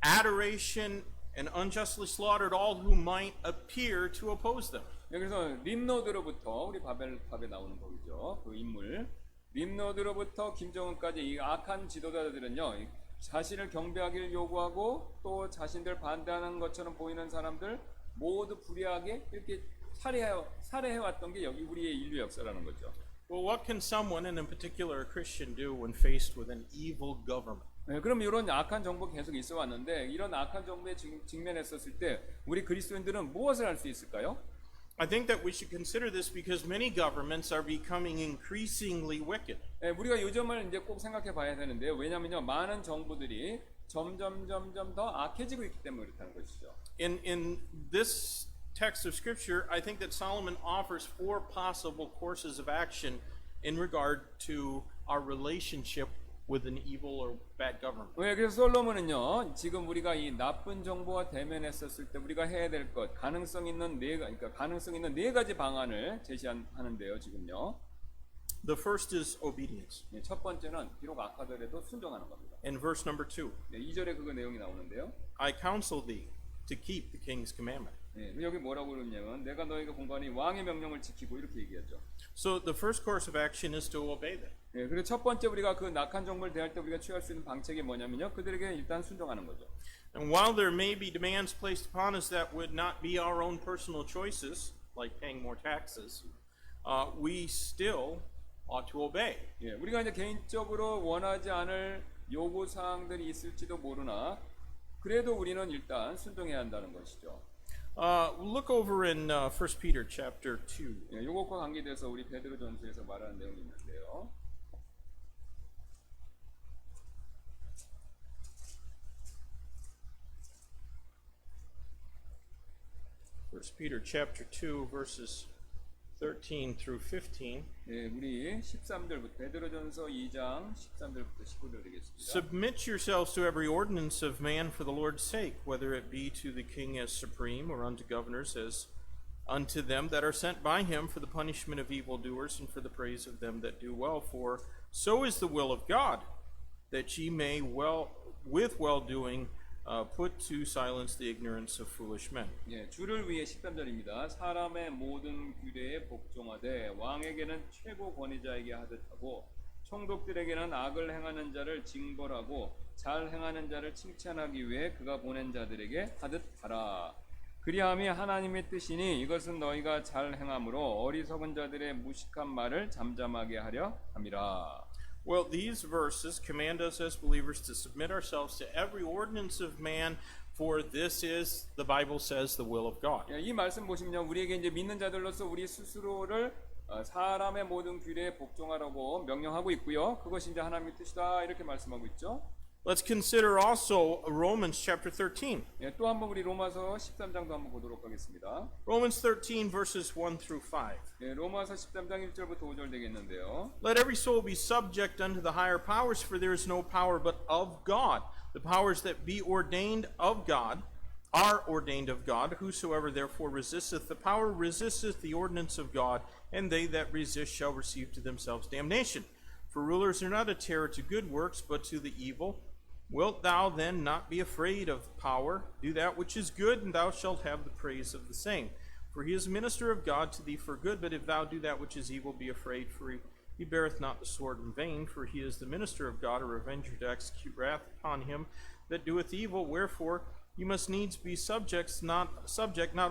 adoration and unjustly slaughtered all who might appear to oppose them. 그래서 림노드로부터 우리 밥에 나오는 거죠. 그 인물 림노드로부터 김정은까지 이 악한 지도자들은요, 자신을 경배하기를 요구하고 또 자신들 반대하는 것처럼 보이는 사람들 모두 불의하게 이렇게 살해해왔던 게 여기 우리의 인류 역사라는 거죠. Well, what can someone, and in particular a Christian, do when faced with an evil government? 그럼 이런 악한 정부가 계속 있어 왔는데 이런 악한 정부에 직면했었을 때 우리 그리스도인들은 무엇을 할 수 있을까요? I think that we should consider this because many governments are becoming increasingly wicked. 예, 우리가 이 점을 이제 꼭 생각해 봐야 되는데요. 왜냐면요, 많은 정부들이 점점 더 악해지고 있기 때문에 그렇다는 것이죠. In this text of scripture, I think that Solomon offers 4 possible courses of action in regard to our relationship with an evil or bad government. 왜 그래서 솔로몬은요, 지금 우리가 이 나쁜 정부와 대면했었을 때 우리가 해야 될 것, 가능성 있는 네 가지 방안을 제시하는데요, 지금요. The first is obedience. 예, 첫 번째는 비록 악하더라도 순종하는 겁니다. In verse number 2, 네, 2절에 그거 내용이 나오는데요. I counsel thee to keep the king's commandment. 예, 여기 뭐라고 그러냐면 내가 너에게 공고하니 왕의 명령을 지키고 이렇게 얘기하죠. So the first course of action is to obey them. 예, 그리고 첫 번째 우리가 그 낙한 정부를 대할 때 우리가 취할 수 있는 방책이 뭐냐면요, 그들에게 일단 순종하는 거죠. And while there may be demands placed upon us that would not be our own personal choices, like paying more taxes, we still ought to obey. 예, 우리가 이제 개인적으로 원하지 않을 요구 사항들이 있을지도 모르나 그래도 우리는 일단 순종해야 한다는 것이죠. Look over in 1 Peter chapter 2. 예, 요것과 관계돼서 우리 베드로전서에서 말하는 내용이 있는데요. 1 Peter chapter 2 verses 13 through 15. 예, 우리 13절부터 베드로전서 2장 13절부터 15절 되겠습니다. Submit yourselves to every ordinance of man for the Lord's sake, whether it be to the king as supreme, or unto governors as unto them that are sent by him for the punishment of evildoers and for the praise of them that do well. For so is the will of God, that ye may with well-doing put to silence the ignorance of foolish men. 예, 주를 위해 13절입니다. 사람의 모든 규례에 복종하되 왕에게는 최고 권위자에게 하듯 하고 총독들에게는 악을 행하는 자를 징벌하고 잘 행하는 자를 칭찬하기 위해 그가 보낸 자들에게 하듯 하라. 그리함이 하나님의 뜻이니 이것은 너희가 잘 행함으로 어리석은 자들의 무식한 말을 잠잠하게 하려 함이라. Well, these verses command us as believers to submit ourselves to every ordinance of man, for this is, the Bible says, the will of God. 예, 이 말씀 보시면 우리에게 이제 믿는 자들로서 우리 스스로를 사람의 모든 규례에 복종하라고 명령하고 있고요. 그것이 이제 하나님의 뜻이다 이렇게 말씀하고 있죠. Let's consider also Romans chapter 13. 예, 또 한번 우리 로마서 13장도 한번 보도록 하겠습니다. Romans 13 verses 1 through 5. 예, 로마서 13장 1절부터 5절 되겠는데요. Let every soul be subject unto the higher powers, for there is no power but of God. The powers that be ordained of God are ordained of God. Whosoever therefore resisteth the power resisteth the ordinance of God, and they that resist shall receive to themselves damnation. For rulers are not a terror to good works, but to the evil. Wilt thou then not be afraid of power? Do that which is good, and thou shalt have the praise of the same. For he is a minister of God to thee for good, but if thou do that which is evil, be afraid, for he beareth not the sword in vain, for he is the minister of God, a revenger to execute wrath upon him that doeth evil. Wherefore you must needs be subject not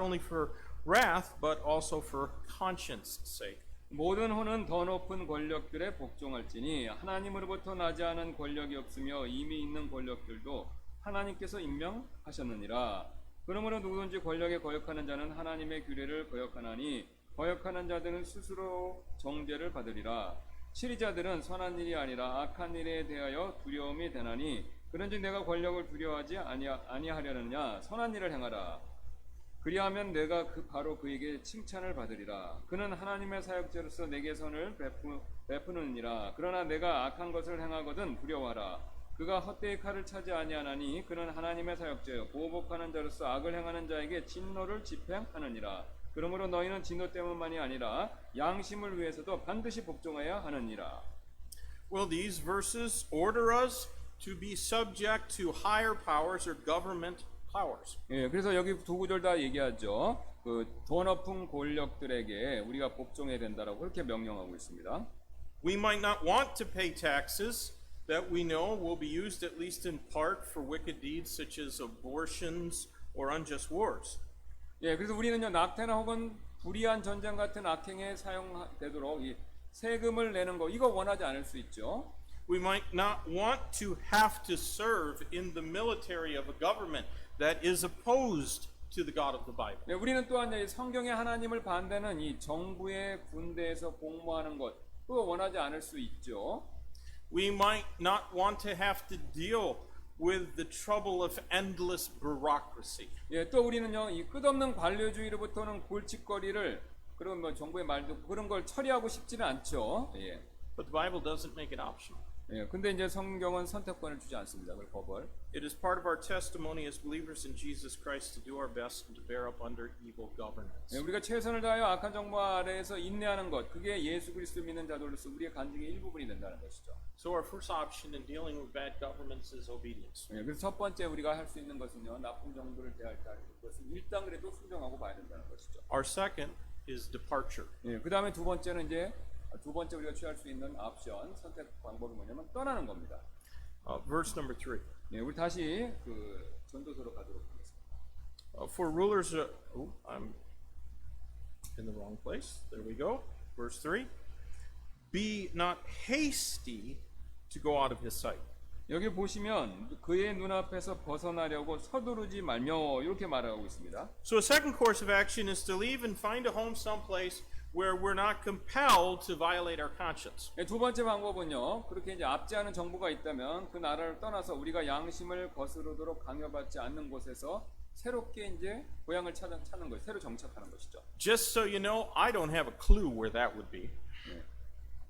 only for wrath, but also for conscience sake. 모든 혼은 더 높은 권력들에 복종할지니 하나님으로부터 나지 않은 권력이 없으며 이미 있는 권력들도 하나님께서 임명하셨느니라. 그러므로 누구든지 권력에 거역하는 자는 하나님의 규례를 거역하나니 거역하는 자들은 스스로 정죄를 받으리라. 치리자들은 선한 일이 아니라 악한 일에 대하여 두려움이 되나니 그런즉 내가 권력을 두려워하지 아니하려느냐. 선한 일을 행하라. 그리하면 내가 바로 그에게 칭찬을 받으리라. 그는 하나님의 사역자로서 내게 선을 베푸느니라. 그러나 내가 악한 것을 행하거든 두려워하라. 그가 헛되이 칼을 차지 아니하나니 그는 하나님의 사역자요 보복하는 자로서 악을 행하는 자에게 진노를 집행하느니라. 그러므로 너희는 진노 때문만이 아니라 양심을 위해서도 반드시 복종해야 하느니라. Well, these verses order us to be subject to higher powers or government powers. 예, 그래서 여기 두 구절 다 얘기하죠. 그 더 높은 권력들에게 우리가 복종해야 된다라고 그렇게 명령하고 있습니다. We might not want to pay taxes that we know will be used at least in part for wicked deeds such as abortions or unjust wars. 예, 그래서 우리는요 낙태나 혹은 불의한 전쟁 같은 악행에 사용되도록 이 세금을 내는 거 이거 원하지 않을 수 있죠. We might not want to have to serve in the military of a government that is opposed to the God of the Bible. 네, 우리는 또한 이 성경의 하나님을 반대는 이 정부의 군대에서 복무하는 것 그거 원하지 않을 수 있죠. We might not want to have to deal with the trouble of endless bureaucracy. 예, 또 우리는요 이 끝없는 관료주의로부터는 골칫거리를 그런 뭐 정부의 말도 그런 걸 처리하고 싶지는 않죠. 예. But the Bible doesn't make it optional. 예, 근데 이제 성경은 선택권을 주지 않습니다. 그걸 법을. It is part of our testimony as believers in Jesus Christ to do our best and to bear up under evil governance. 예, 우리가 최선을 다하여 악한 정부 아래에서 인내하는 것, 그게 예수 그리스도 믿는 자들로서 우리의 간증의 일부분이 된다는 것이죠. So our first option in dealing with bad governments is obedience. 예, 그래서 첫 번째 우리가 할 수 있는 것은요, 나쁜 정부를 대할 때 그것은 일단 그래도 순종하고 봐야 된다는 것이죠. Our second is departure. 예, 그 다음에 두 번째는 이제 두 번째 우리가 취할 수 있는 옵션 선택 방법이 뭐냐면 떠나는 겁니다. Verse number 3. 예, 우리 다시 그 전도서로 가도록 하겠습니다. For rulers, I'm in the wrong place. There we go. Verse 3. Be not hasty to go out of his sight. 여기 보시면 그의 눈앞에서 벗어나려고 서두르지 말며 이렇게 말하고 있습니다. So a second course of action is to leave and find a home someplace where we're not compelled to violate our conscience. 두 번째 방법은요. 그렇게 이제 압제하는 정부가 있다면 그 나라를 떠나서 우리가 양심을 거스르도록 강요받지 않는 곳에서 새롭게 이제 고향을 찾는 거예요. 새로 정착하는 것이죠. Just so you know, I don't have a clue where that would be. 네.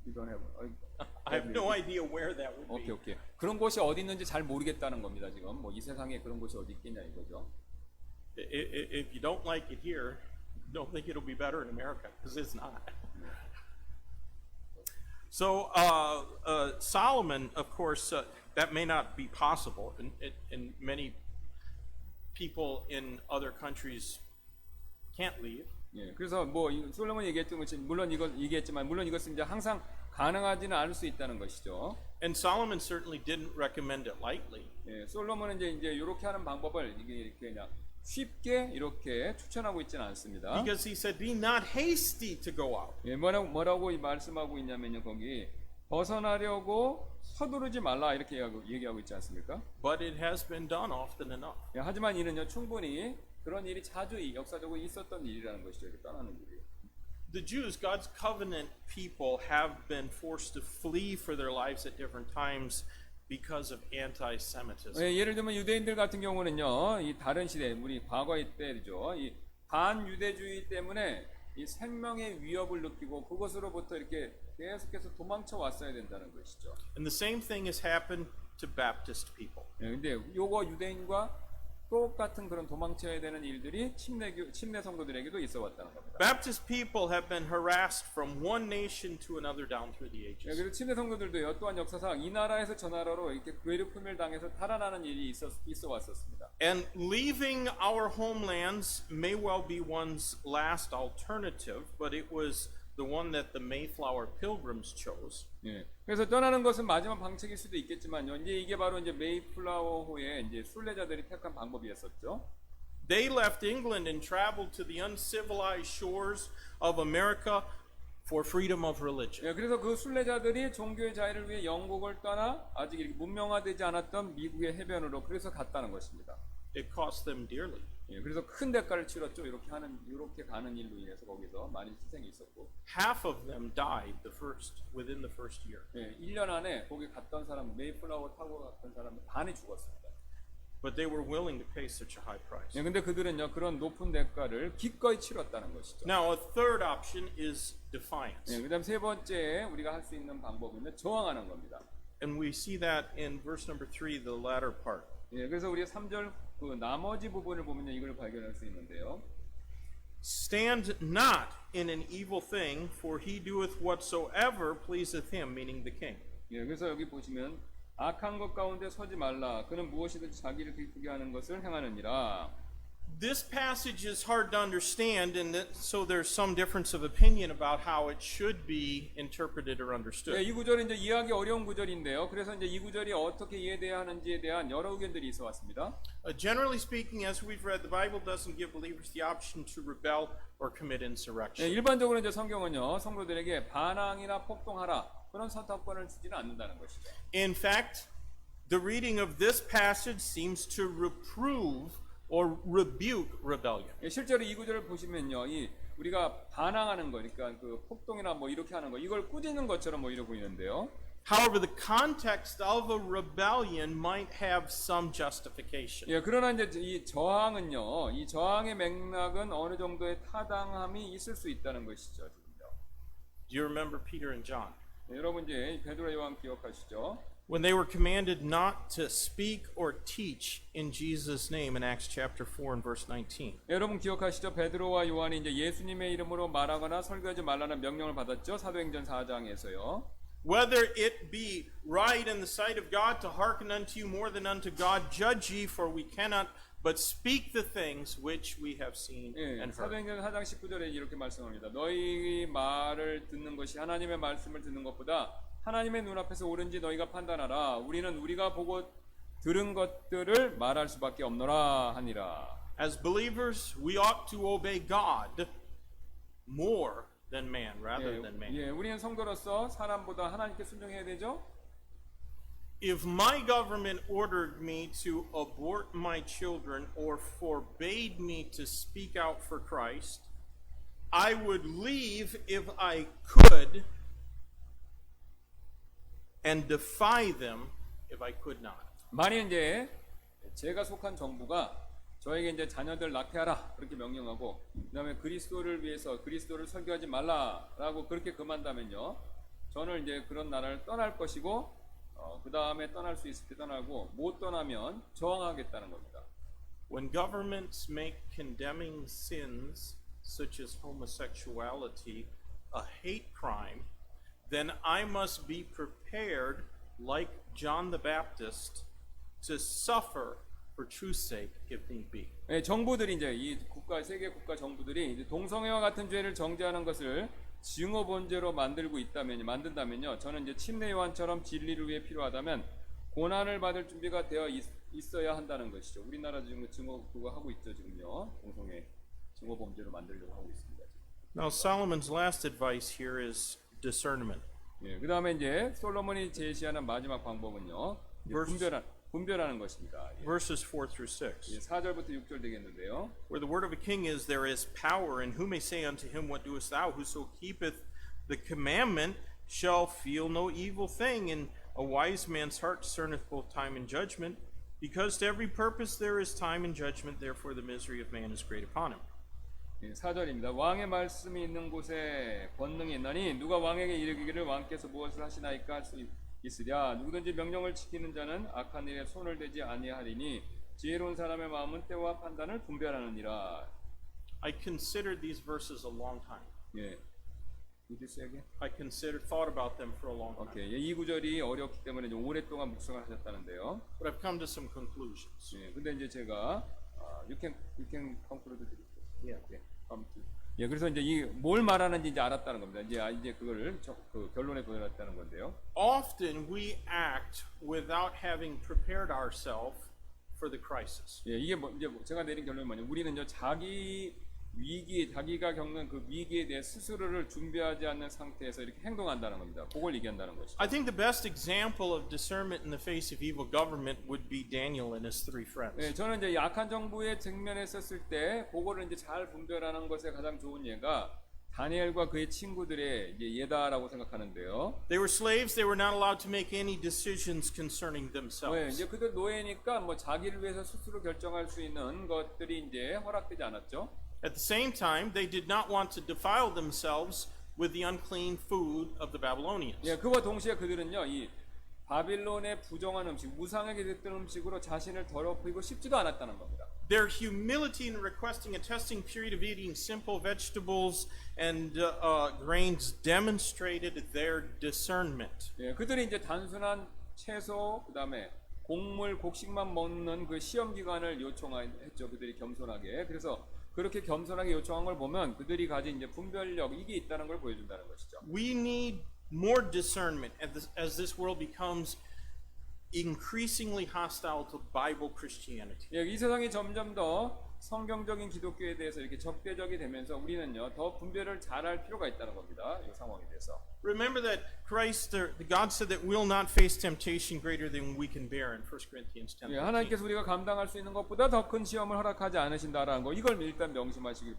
이번에 I have no idea where that would be. 오케이. 그런 곳이 어디 있는지 잘 모르겠다는 겁니다. 지금 뭐 이 세상에 그런 곳이 어디 있겠냐 이거죠. If you don't like it here, don't think it'll be better in America, because it's not. So Solomon, of course, that may not be possible, and many people in other countries can't leave. 예, 그래서 뭐 솔로몬이 얘기했지만 물론 이것은 이제 항상 가능하지는 않을 수 있다는 것이죠. And Solomon certainly didn't recommend it lightly. 예, 솔로몬은 이제 이렇게 하는 방법을 이렇게 그냥 쉽게 이렇게 추천하고 있지는 않습니다. Because he said, "Be not hasty to go out." 예, 뭐라고 말씀하고 있냐면요, 거기 벗어나려고 서두르지 말라 이렇게 얘기하고 있지 않습니까? But it has been done often enough. 예, 하지만 이는요 충분히 그런 일이 자주 역사적으로 있었던 일이라는 것이죠. 이렇게 떠나는 일이. The Jews, God's covenant people, have been forced to flee for their lives at different times because of anti-Semitism. 예, 예를 들면 유대인들 같은 경우는요, 이 다른 시대, 우리 과거의 때죠, 이 반유대주의 때문에 이 생명의 위협을 느끼고 그것으로부터 이렇게 계속해서 도망쳐 왔어야 된다는 것이죠. And the same thing has happened to Baptist people. 예, 근데 요거 유대인과 똑같은 그런 도망쳐야 되는 일들이 침례 성도들에게도 있어 왔다는 겁니다. Baptist people have been harassed from one nation to another down through the 예, ages. 그리고 침례 성도들도요, 또한 역사상 이 나라에서 저 나라로 이렇게 괴롭힘을 당해서 달아나는 일이 있어 왔었습니다. And leaving our homelands may well be one's last alternative, but it was the one that the Mayflower Pilgrims chose. 예. 그래서 떠나는 것은 마지막 방책일 수도 있겠지만요. 이제 이게 바로 이제 메이플라워호의 이제 순례자들이 택한 방법이었었죠. They left England and traveled to the uncivilized shores of America for freedom of religion. 예, 그래서 그 순례자들이 종교의 자유를 위해 영국을 떠나 아직 이렇게 문명화되지 않았던 미국의 해변으로 그래서 갔다는 것입니다. It cost them dearly. 예, 그래서 큰 대가를 치렀죠. 이렇게 가는 일로 인해서 거기서 많이 희생이 있었고. Half of them died within the first year. 예, 1년 안에 거기 갔던 사람, 메이플라워 타고 갔던 사람 반이 죽었습니다. But they were willing to pay such a high price. 예, 근데 그들은요 그런 높은 대가를 기꺼이 치렀다는 것이죠. Now, a third option is defiance. 예, 그다음 세 번째 우리가 할 수 있는 방법은 저항하는 겁니다. And we see that in verse number 3, the latter part. 예, 그래서 우리가 3절 그 나머지 부분을 보면 이걸 발견할 수 있는데요. Stand not in an evil thing, for he doeth whatsoever pleaseth him, meaning the king. 예, 그래서 여기 보시면 악한 것 가운데 서지 말라. 그는 무엇이든지 자기를 기쁘게 하는 것을 행하느니라. This passage is hard to understand, and so there's some difference of opinion about how it should be interpreted or 예, understood. 이 구절은 이제 이해하기 어려운 구절인데요. 그래서 이제 이 구절이 어떻게 이해돼야 하는지에 대한 여러 의견들이 있어 왔습니다. Generally speaking, as we've read, the Bible doesn't give believers the option to rebel or commit 예, insurrection. 일반적으로 이제 성경은요 성도들에게 반항이나 폭동하라 그런 선택권을 주지는 않는다는 것이죠. In fact, the reading of this passage seems to reprove or rebuke rebellion. 예, 실제로 이 구절을 보시면요, 이 우리가 반항하는 거, 그러니까 그 폭동이나 뭐 이렇게 하는 거, 이걸 꾸짖는 것처럼 뭐 이래 보이는데요. However, the context of a rebellion might have some justification. 예, 그러나 이제 이 저항은요, 이 저항의 맥락은 어느 정도의 타당함이 있을 수 있다는 것이죠. 지금요. Do you remember Peter and John? 예, 여러분 이제 베드로 요한 기억하시죠? When they were commanded not to speak or teach in Jesus' name in Acts chapter 4 and verse 19. 예, 여러분 기억하시죠? 베드로와 요한이 이제 예수님의 이름으로 말하거나 설교하지 말라는 명령을 받았죠. 사도행전 4장에서요. Whether it be right in the sight of God to hearken unto you more than unto God, judge ye, for we cannot but speak the things which we have seen 예, and heard. 사도행전 4장 19절에 이렇게 말씀합니다. 너희 말을 듣는 것이 하나님의 말씀을 듣는 것보다 하나님의 눈앞에서 옳은지 너희가 판단하라. 우리는 우리가 보고 들은 것들을 말할 수밖에 없노라 하니라. As believers, we ought to obey God more than man, rather than man. 예, 우리는 성도로서 사람보다 하나님께 순종해야 되죠. If my government ordered me to abort my children or forbade me to speak out for Christ, I would leave if I could and defy them if I could not. 만약 이제 제가 속한 정부가 저에게 이제 자녀들 낳게하라 그렇게 명령하고 그다음에 그리스도를 위해서 그리스도를 설교하지 말라라고 그렇게 금한다면요, 저는 이제 그런 나라를 떠날 것이고 그 다음에 떠날 수 있을 때 떠나고 못 떠나면 저항하겠다는 겁니다. When governments make condemning sins such as homosexuality a hate crime, then I must be prepared, like John the Baptist, to suffer for truth's sake if need be. 예, 정부들이 이제 이 국가 세계 국가 정부들이 이제 동성애와 같은 죄를 정죄하는 것을 증오 범죄로 만든다면요, 저는 이제 침례 요한처럼 진리를 위해 필요하다면 고난을 받을 준비가 되어 있어야 한다는 것이죠. 우리나라 지금 증오 그거 하고 있죠. 지금요, 동성애 증오 범죄로 만들려고 하고 있습니다. Now Solomon's last advice here is discernment. 예, 그 다음에 이제 솔로몬이 제시하는 마지막 방법은요, 분별하는 것입니다. 예. Verses 4 through 6. 예, 4절부터 6절 되겠는데요. Where the word of a king is, there is power, and who may say unto him, What doest thou? Whoso keepeth the commandment shall feel no evil thing, and a wise man's heart discerneth both time and judgment, because to every purpose there is time and judgment, therefore the misery of man is great upon him. 예, 4절입니다. 왕의 말씀이 있는 곳에 권능이 있나니 누가 왕에게 이르기를 왕께서 무엇을 하시나이까 할 수 있으랴. 누구든지 명령을 지키는 자는 악한 일에 손을 대지 아니하리니 지혜로운 사람의 마음은 때와 판단을 분별하느니라. I considered these verses a long time. 예. 이게 I thought about them for a long time. 오케이. 예, 이 구절이 어렵기 때문에 이제 오랫동안 묵상을 하셨다는데요. But I've come to some conclusions. 예. 근데 이제 제가 you can conclude 드릴게요. Yeah. 예, 그래서 이제 이 뭘 말하는지 이제 알았다는 겁니다. 이제 그거를 그 결론에 도달했다는 건데요. Often we act without having prepared ourselves for the crisis. 예, 이게 이제 제가 내린 결론이 뭐냐면 우리는 이제 자기가 겪는 그 위기에 대해 스스로를 준비하지 않는 상태에서 이렇게 행동한다는 겁니다. 그걸 얘기한다는 것이죠. I think the best example of discernment in the face of evil government would be Daniel and his three friends. 예, 저는 이제 약한 정부에 직면했었을 때 그거를 이제 잘 분별하는 것에 가장 좋은 예가 다니엘과 그의 친구들의 이제 예다라고 생각하는데요. They were slaves. They were not allowed to make any decisions concerning 예, themselves. 이제 그들 노예니까 뭐 자기를 위해서 스스로 결정할 수 있는 것들이 이제 허락되지 않았죠. At the same time, they did not want to defile themselves with the unclean food of the Babylonians. 예, 그와 동시에 그들은요, 이 바빌론의 부정한 음식, 우상에게 됐던 음식으로 자신을 더럽히고 싶지도 않았다는 겁니다. Their humility in requesting a testing period of eating simple vegetables and grains demonstrated their discernment. 예, 그들이 이제 단순한 채소, 그다음에 곡물, 곡식만 먹는 그 시험 기간을 요청했죠. 그들이 겸손하게. 그래서 그렇게 겸손하게 요청한 걸 보면 그들이 가진 이제 분별력 이게 있다는 걸 보여준다는 것이죠. We need more discernment as this world becomes increasingly hostile to Bible Christianity. 예, 이 세상이 점점 더 성경적인 기독교에 대해서 이렇게 적대적이 되면서 우리는요 더 분별을 잘할 필요가 있다는 겁니다. 이 상황에 대해서. Remember that God said that we'll not face temptation greater than we can bear in 1 Corinthians 10. 예, 하나님께서 우리가 감당할 수 있는 것보다 더 큰 시험을 허락하지 않으신다라는 거 이걸 일단 명심하시길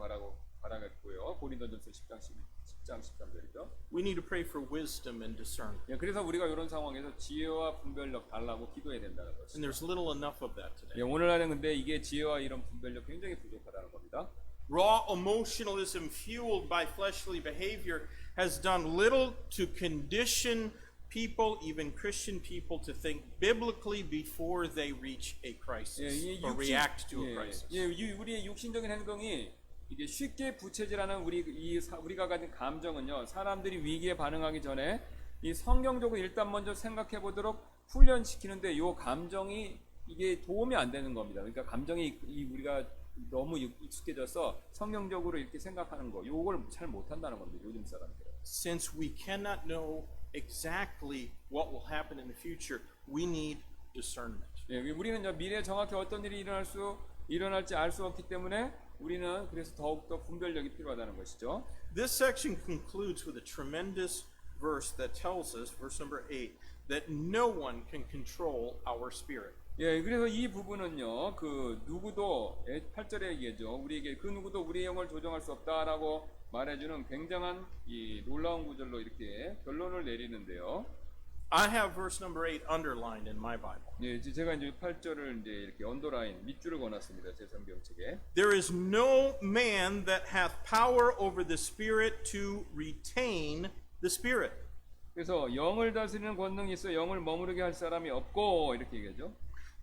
바라겠고요. 고린도전서 10장 13절이죠. We need to pray for wisdom and discernment. 예, 그래서 우리가 이런 상황에서 지혜와 분별력 달라고 기도해야 된다는 것이죠. And there's little enough of that today. 예, 오늘날은 근데 이게 지혜와 이런 분별력 굉장히 부족하다는 겁니다. Raw emotionalism fueled by fleshly behavior has done little to condition people, even Christian people, to think biblically before they reach a crisis or react to a crisis. 우리의 육신적인 행동이 이게 쉽게 부채질하는 우리가 가진 감정은요 사람들이 위기에 반응하기 전에 이 성경적으로 일단 먼저 생각해 보도록 훈련시키는데 이 감정이 이게 도움이 안 되는 겁니다. 그러니까 감정이 우리가 너무 익숙해져서 성경적으로 이렇게 생각하는 거, 요걸 잘 못한다는 겁니다. 요즘 사람들은. Since we cannot know exactly what will happen in the future, we need discernment. 예, 우리는 미래에 정확히 어떤 일이 일어날지 알 수 없기 때문에 우리는 그래서 더욱더 분별력이 필요하다는 것이죠. This section concludes with a tremendous verse that tells us, verse number 8, that no one can control our spirit. 예, 그래서 이 부분은요, 그 누구도 8절에 얘기하죠. 우리에게 그 누구도 우리의 영을 조정할 수 없다라고 말해주는 굉장한 이 놀라운 구절로 이렇게 결론을 내리는데요. I have verse number 8 underlined in my Bible. 예, 제가 이제 8절을 이제 이렇게 언더라인 밑줄을 그어놨습니다. 제 성경책에. There is no man that hath power over the spirit to retain the spirit. 그래서 영을 다스리는 권능이 있어 영을 머무르게 할 사람이 없고 이렇게 얘기하죠.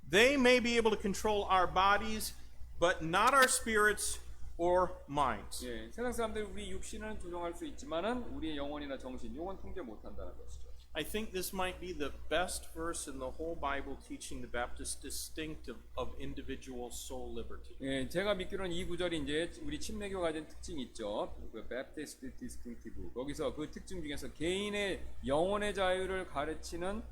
They may be able to control our bodies, but not our spirits or minds. 예, 세상 사람들이 우리 육신은 조종할 수 있지만은 우리의 영혼이나 정신, 요건 통제 못한다는 것이죠. I think this might be the best verse in the whole Bible teaching the Baptist distinct of individual soul liberty. 예, 제가 믿기로는 이 구절이 이제 우리 침례교 가진 특징이 있죠. 그 Baptist distinctive. 거기서 그 특징 중에서 개인의 영혼의 자유를 가르치는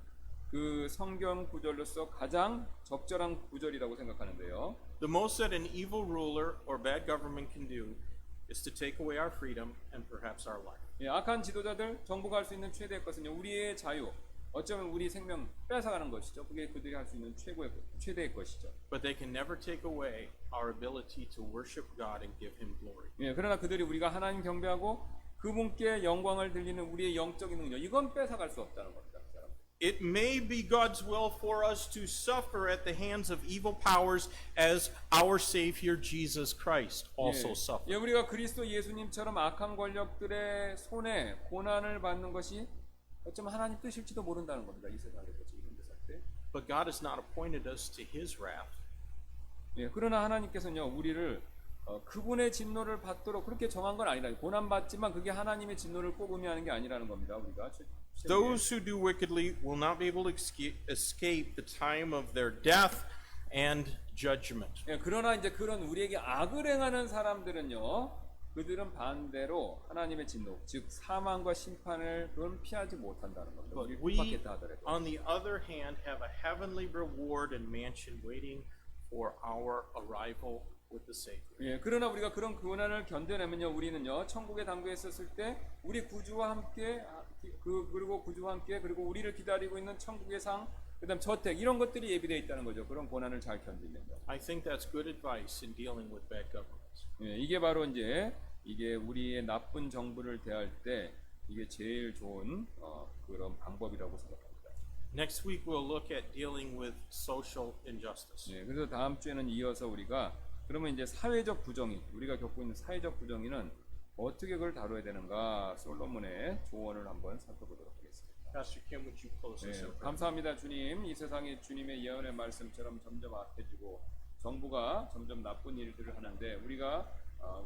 그 성경 구절로서 가장 적절한 구절이라고 생각하는데요. The most that an evil ruler or bad government can do is to take away our freedom and perhaps our life. 예, 악한 지도자들, 정부가 할 수 있는 최대의 것은요, 우리의 자유, 어쩌면 우리 생명 뺏어가는 것이죠. 그게 그들이 할 수 있는 최대의 것이죠. But they can never take away our ability to worship God and give Him glory. 예, 그러나 그들이 우리가 하나님 경배하고 그분께 영광을 들리는 우리의 영적인 능력, 이건 뺏어갈 수 없다는 겁니다. It may be God's will for us to suffer at the hands of evil powers as our Savior Jesus Christ also suffered. 예, 우리가 그리스도 예수님처럼 악한 권력들의 손에 고난을 받는 것이 어쩌면 하나님 뜻일지도 모른다는 겁니다. 이 세상에서 지금 현대 때. But God has not appointed us to His wrath. 예, 그러나 하나님께서는요, 우리를 그분의 진노를 받도록 그렇게 정한 건 아니라 고난 받지만 그게 하나님의 진노를 꼭 의미하는 게 아니라는 겁니다. 우리가 Those who do wickedly will not be able to escape the time of their death and judgment. 예, 그러나 이제 그런 우리에게 악을 행하는 사람들은요, 그들은 반대로 하나님의 진노, 즉 사망과 심판을 그건 피하지 못한다는 겁니다. But 우리 we, 받겠다 하더라도. on the other hand, have a heavenly reward and mansion waiting for our arrival with the Savior. 예, 그러나 우리가 그런 고난을 견뎌내면요, 우리는요, 천국에 당도에 있었을 때 우리 구주와 함께 그리고 구주와 함께 그리고 우리를 기다리고 있는 천국의 상, 그다음 저택 이런 것들이 예비되어 있다는 거죠. 그런 고난을 잘 견디면요. I think that's good advice in dealing with bad governments. 예, 이게 바로 이제 이게 우리의 나쁜 정부를 대할 때 이게 제일 좋은 그런 방법이라고 생각합니다. Next week we'll look at dealing with social injustice. 예, 그래서 다음 주에는 이어서 우리가 그러면 이제 사회적 부정의, 우리가 겪고 있는 사회적 부정의는 어떻게 그걸 다뤄야 되는가 솔로몬의 조언을 한번 살펴보도록 하겠습니다. Pastor Kim, would you close this 네, in prayer? 감사합니다. 주님. 이 세상에 주님의 예언의 말씀처럼 점점 악해지고 정부가 점점 나쁜 일들을 하는데 우리가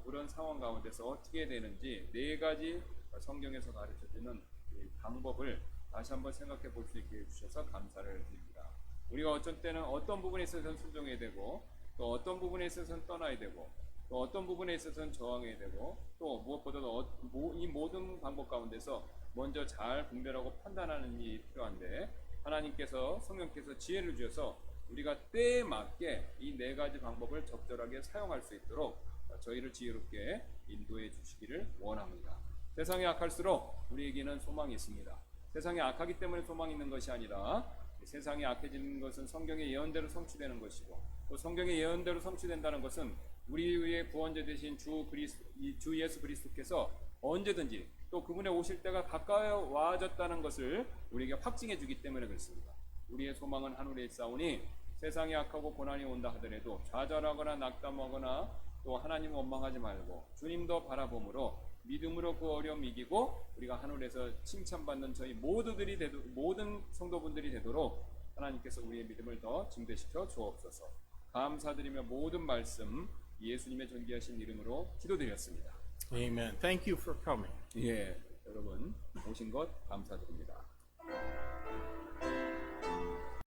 그런 상황 가운데서 어떻게 해야 되는지 네 가지 성경에서 가르쳐주는 이 방법을 다시 한번 생각해 볼 수 있게 해주셔서 감사를 드립니다. 우리가 어떤 때는 어떤 부분에 있어서는 순종해야 되고 또 어떤 부분에 있어서는 떠나야 되고 또 어떤 부분에 있어서는 저항해야 되고 또 무엇보다도 이 모든 방법 가운데서 먼저 잘 분별하고 판단하는 일이 필요한데 하나님께서 성령께서 지혜를 주셔서 우리가 때에 맞게 이 네 가지 방법을 적절하게 사용할 수 있도록 저희를 지혜롭게 인도해 주시기를 원합니다. 세상이 악할수록 우리에게는 소망이 있습니다. 세상이 악하기 때문에 소망이 있는 것이 아니라 세상이 악해지는 것은 성경의 예언대로 성취되는 것이고 또 성경의 예언대로 성취된다는 것은 우리의 구원자 되신 주 예수 그리스도께서 언제든지 또 그분의 오실 때가 가까이 와졌다는 것을 우리에게 확증해 주기 때문에 그렇습니다. 우리의 소망은 하늘에 있사오니 세상이 악하고 고난이 온다 하더라도 좌절하거나 낙담하거나 또 하나님 원망하지 말고 주님도 바라봄으로 믿음으로 그 어려움 이기고 우리가 하늘에서 칭찬받는 저희 모든 성도분들이 되도록 하나님께서 우리의 믿음을 더 증대시켜 주옵소서. 감사드리며 모든 말씀 예수님의 존귀하신 이름으로 기도드렸습니다. Amen. Thank you for coming. 예, 여러분 오신 것 감사드립니다.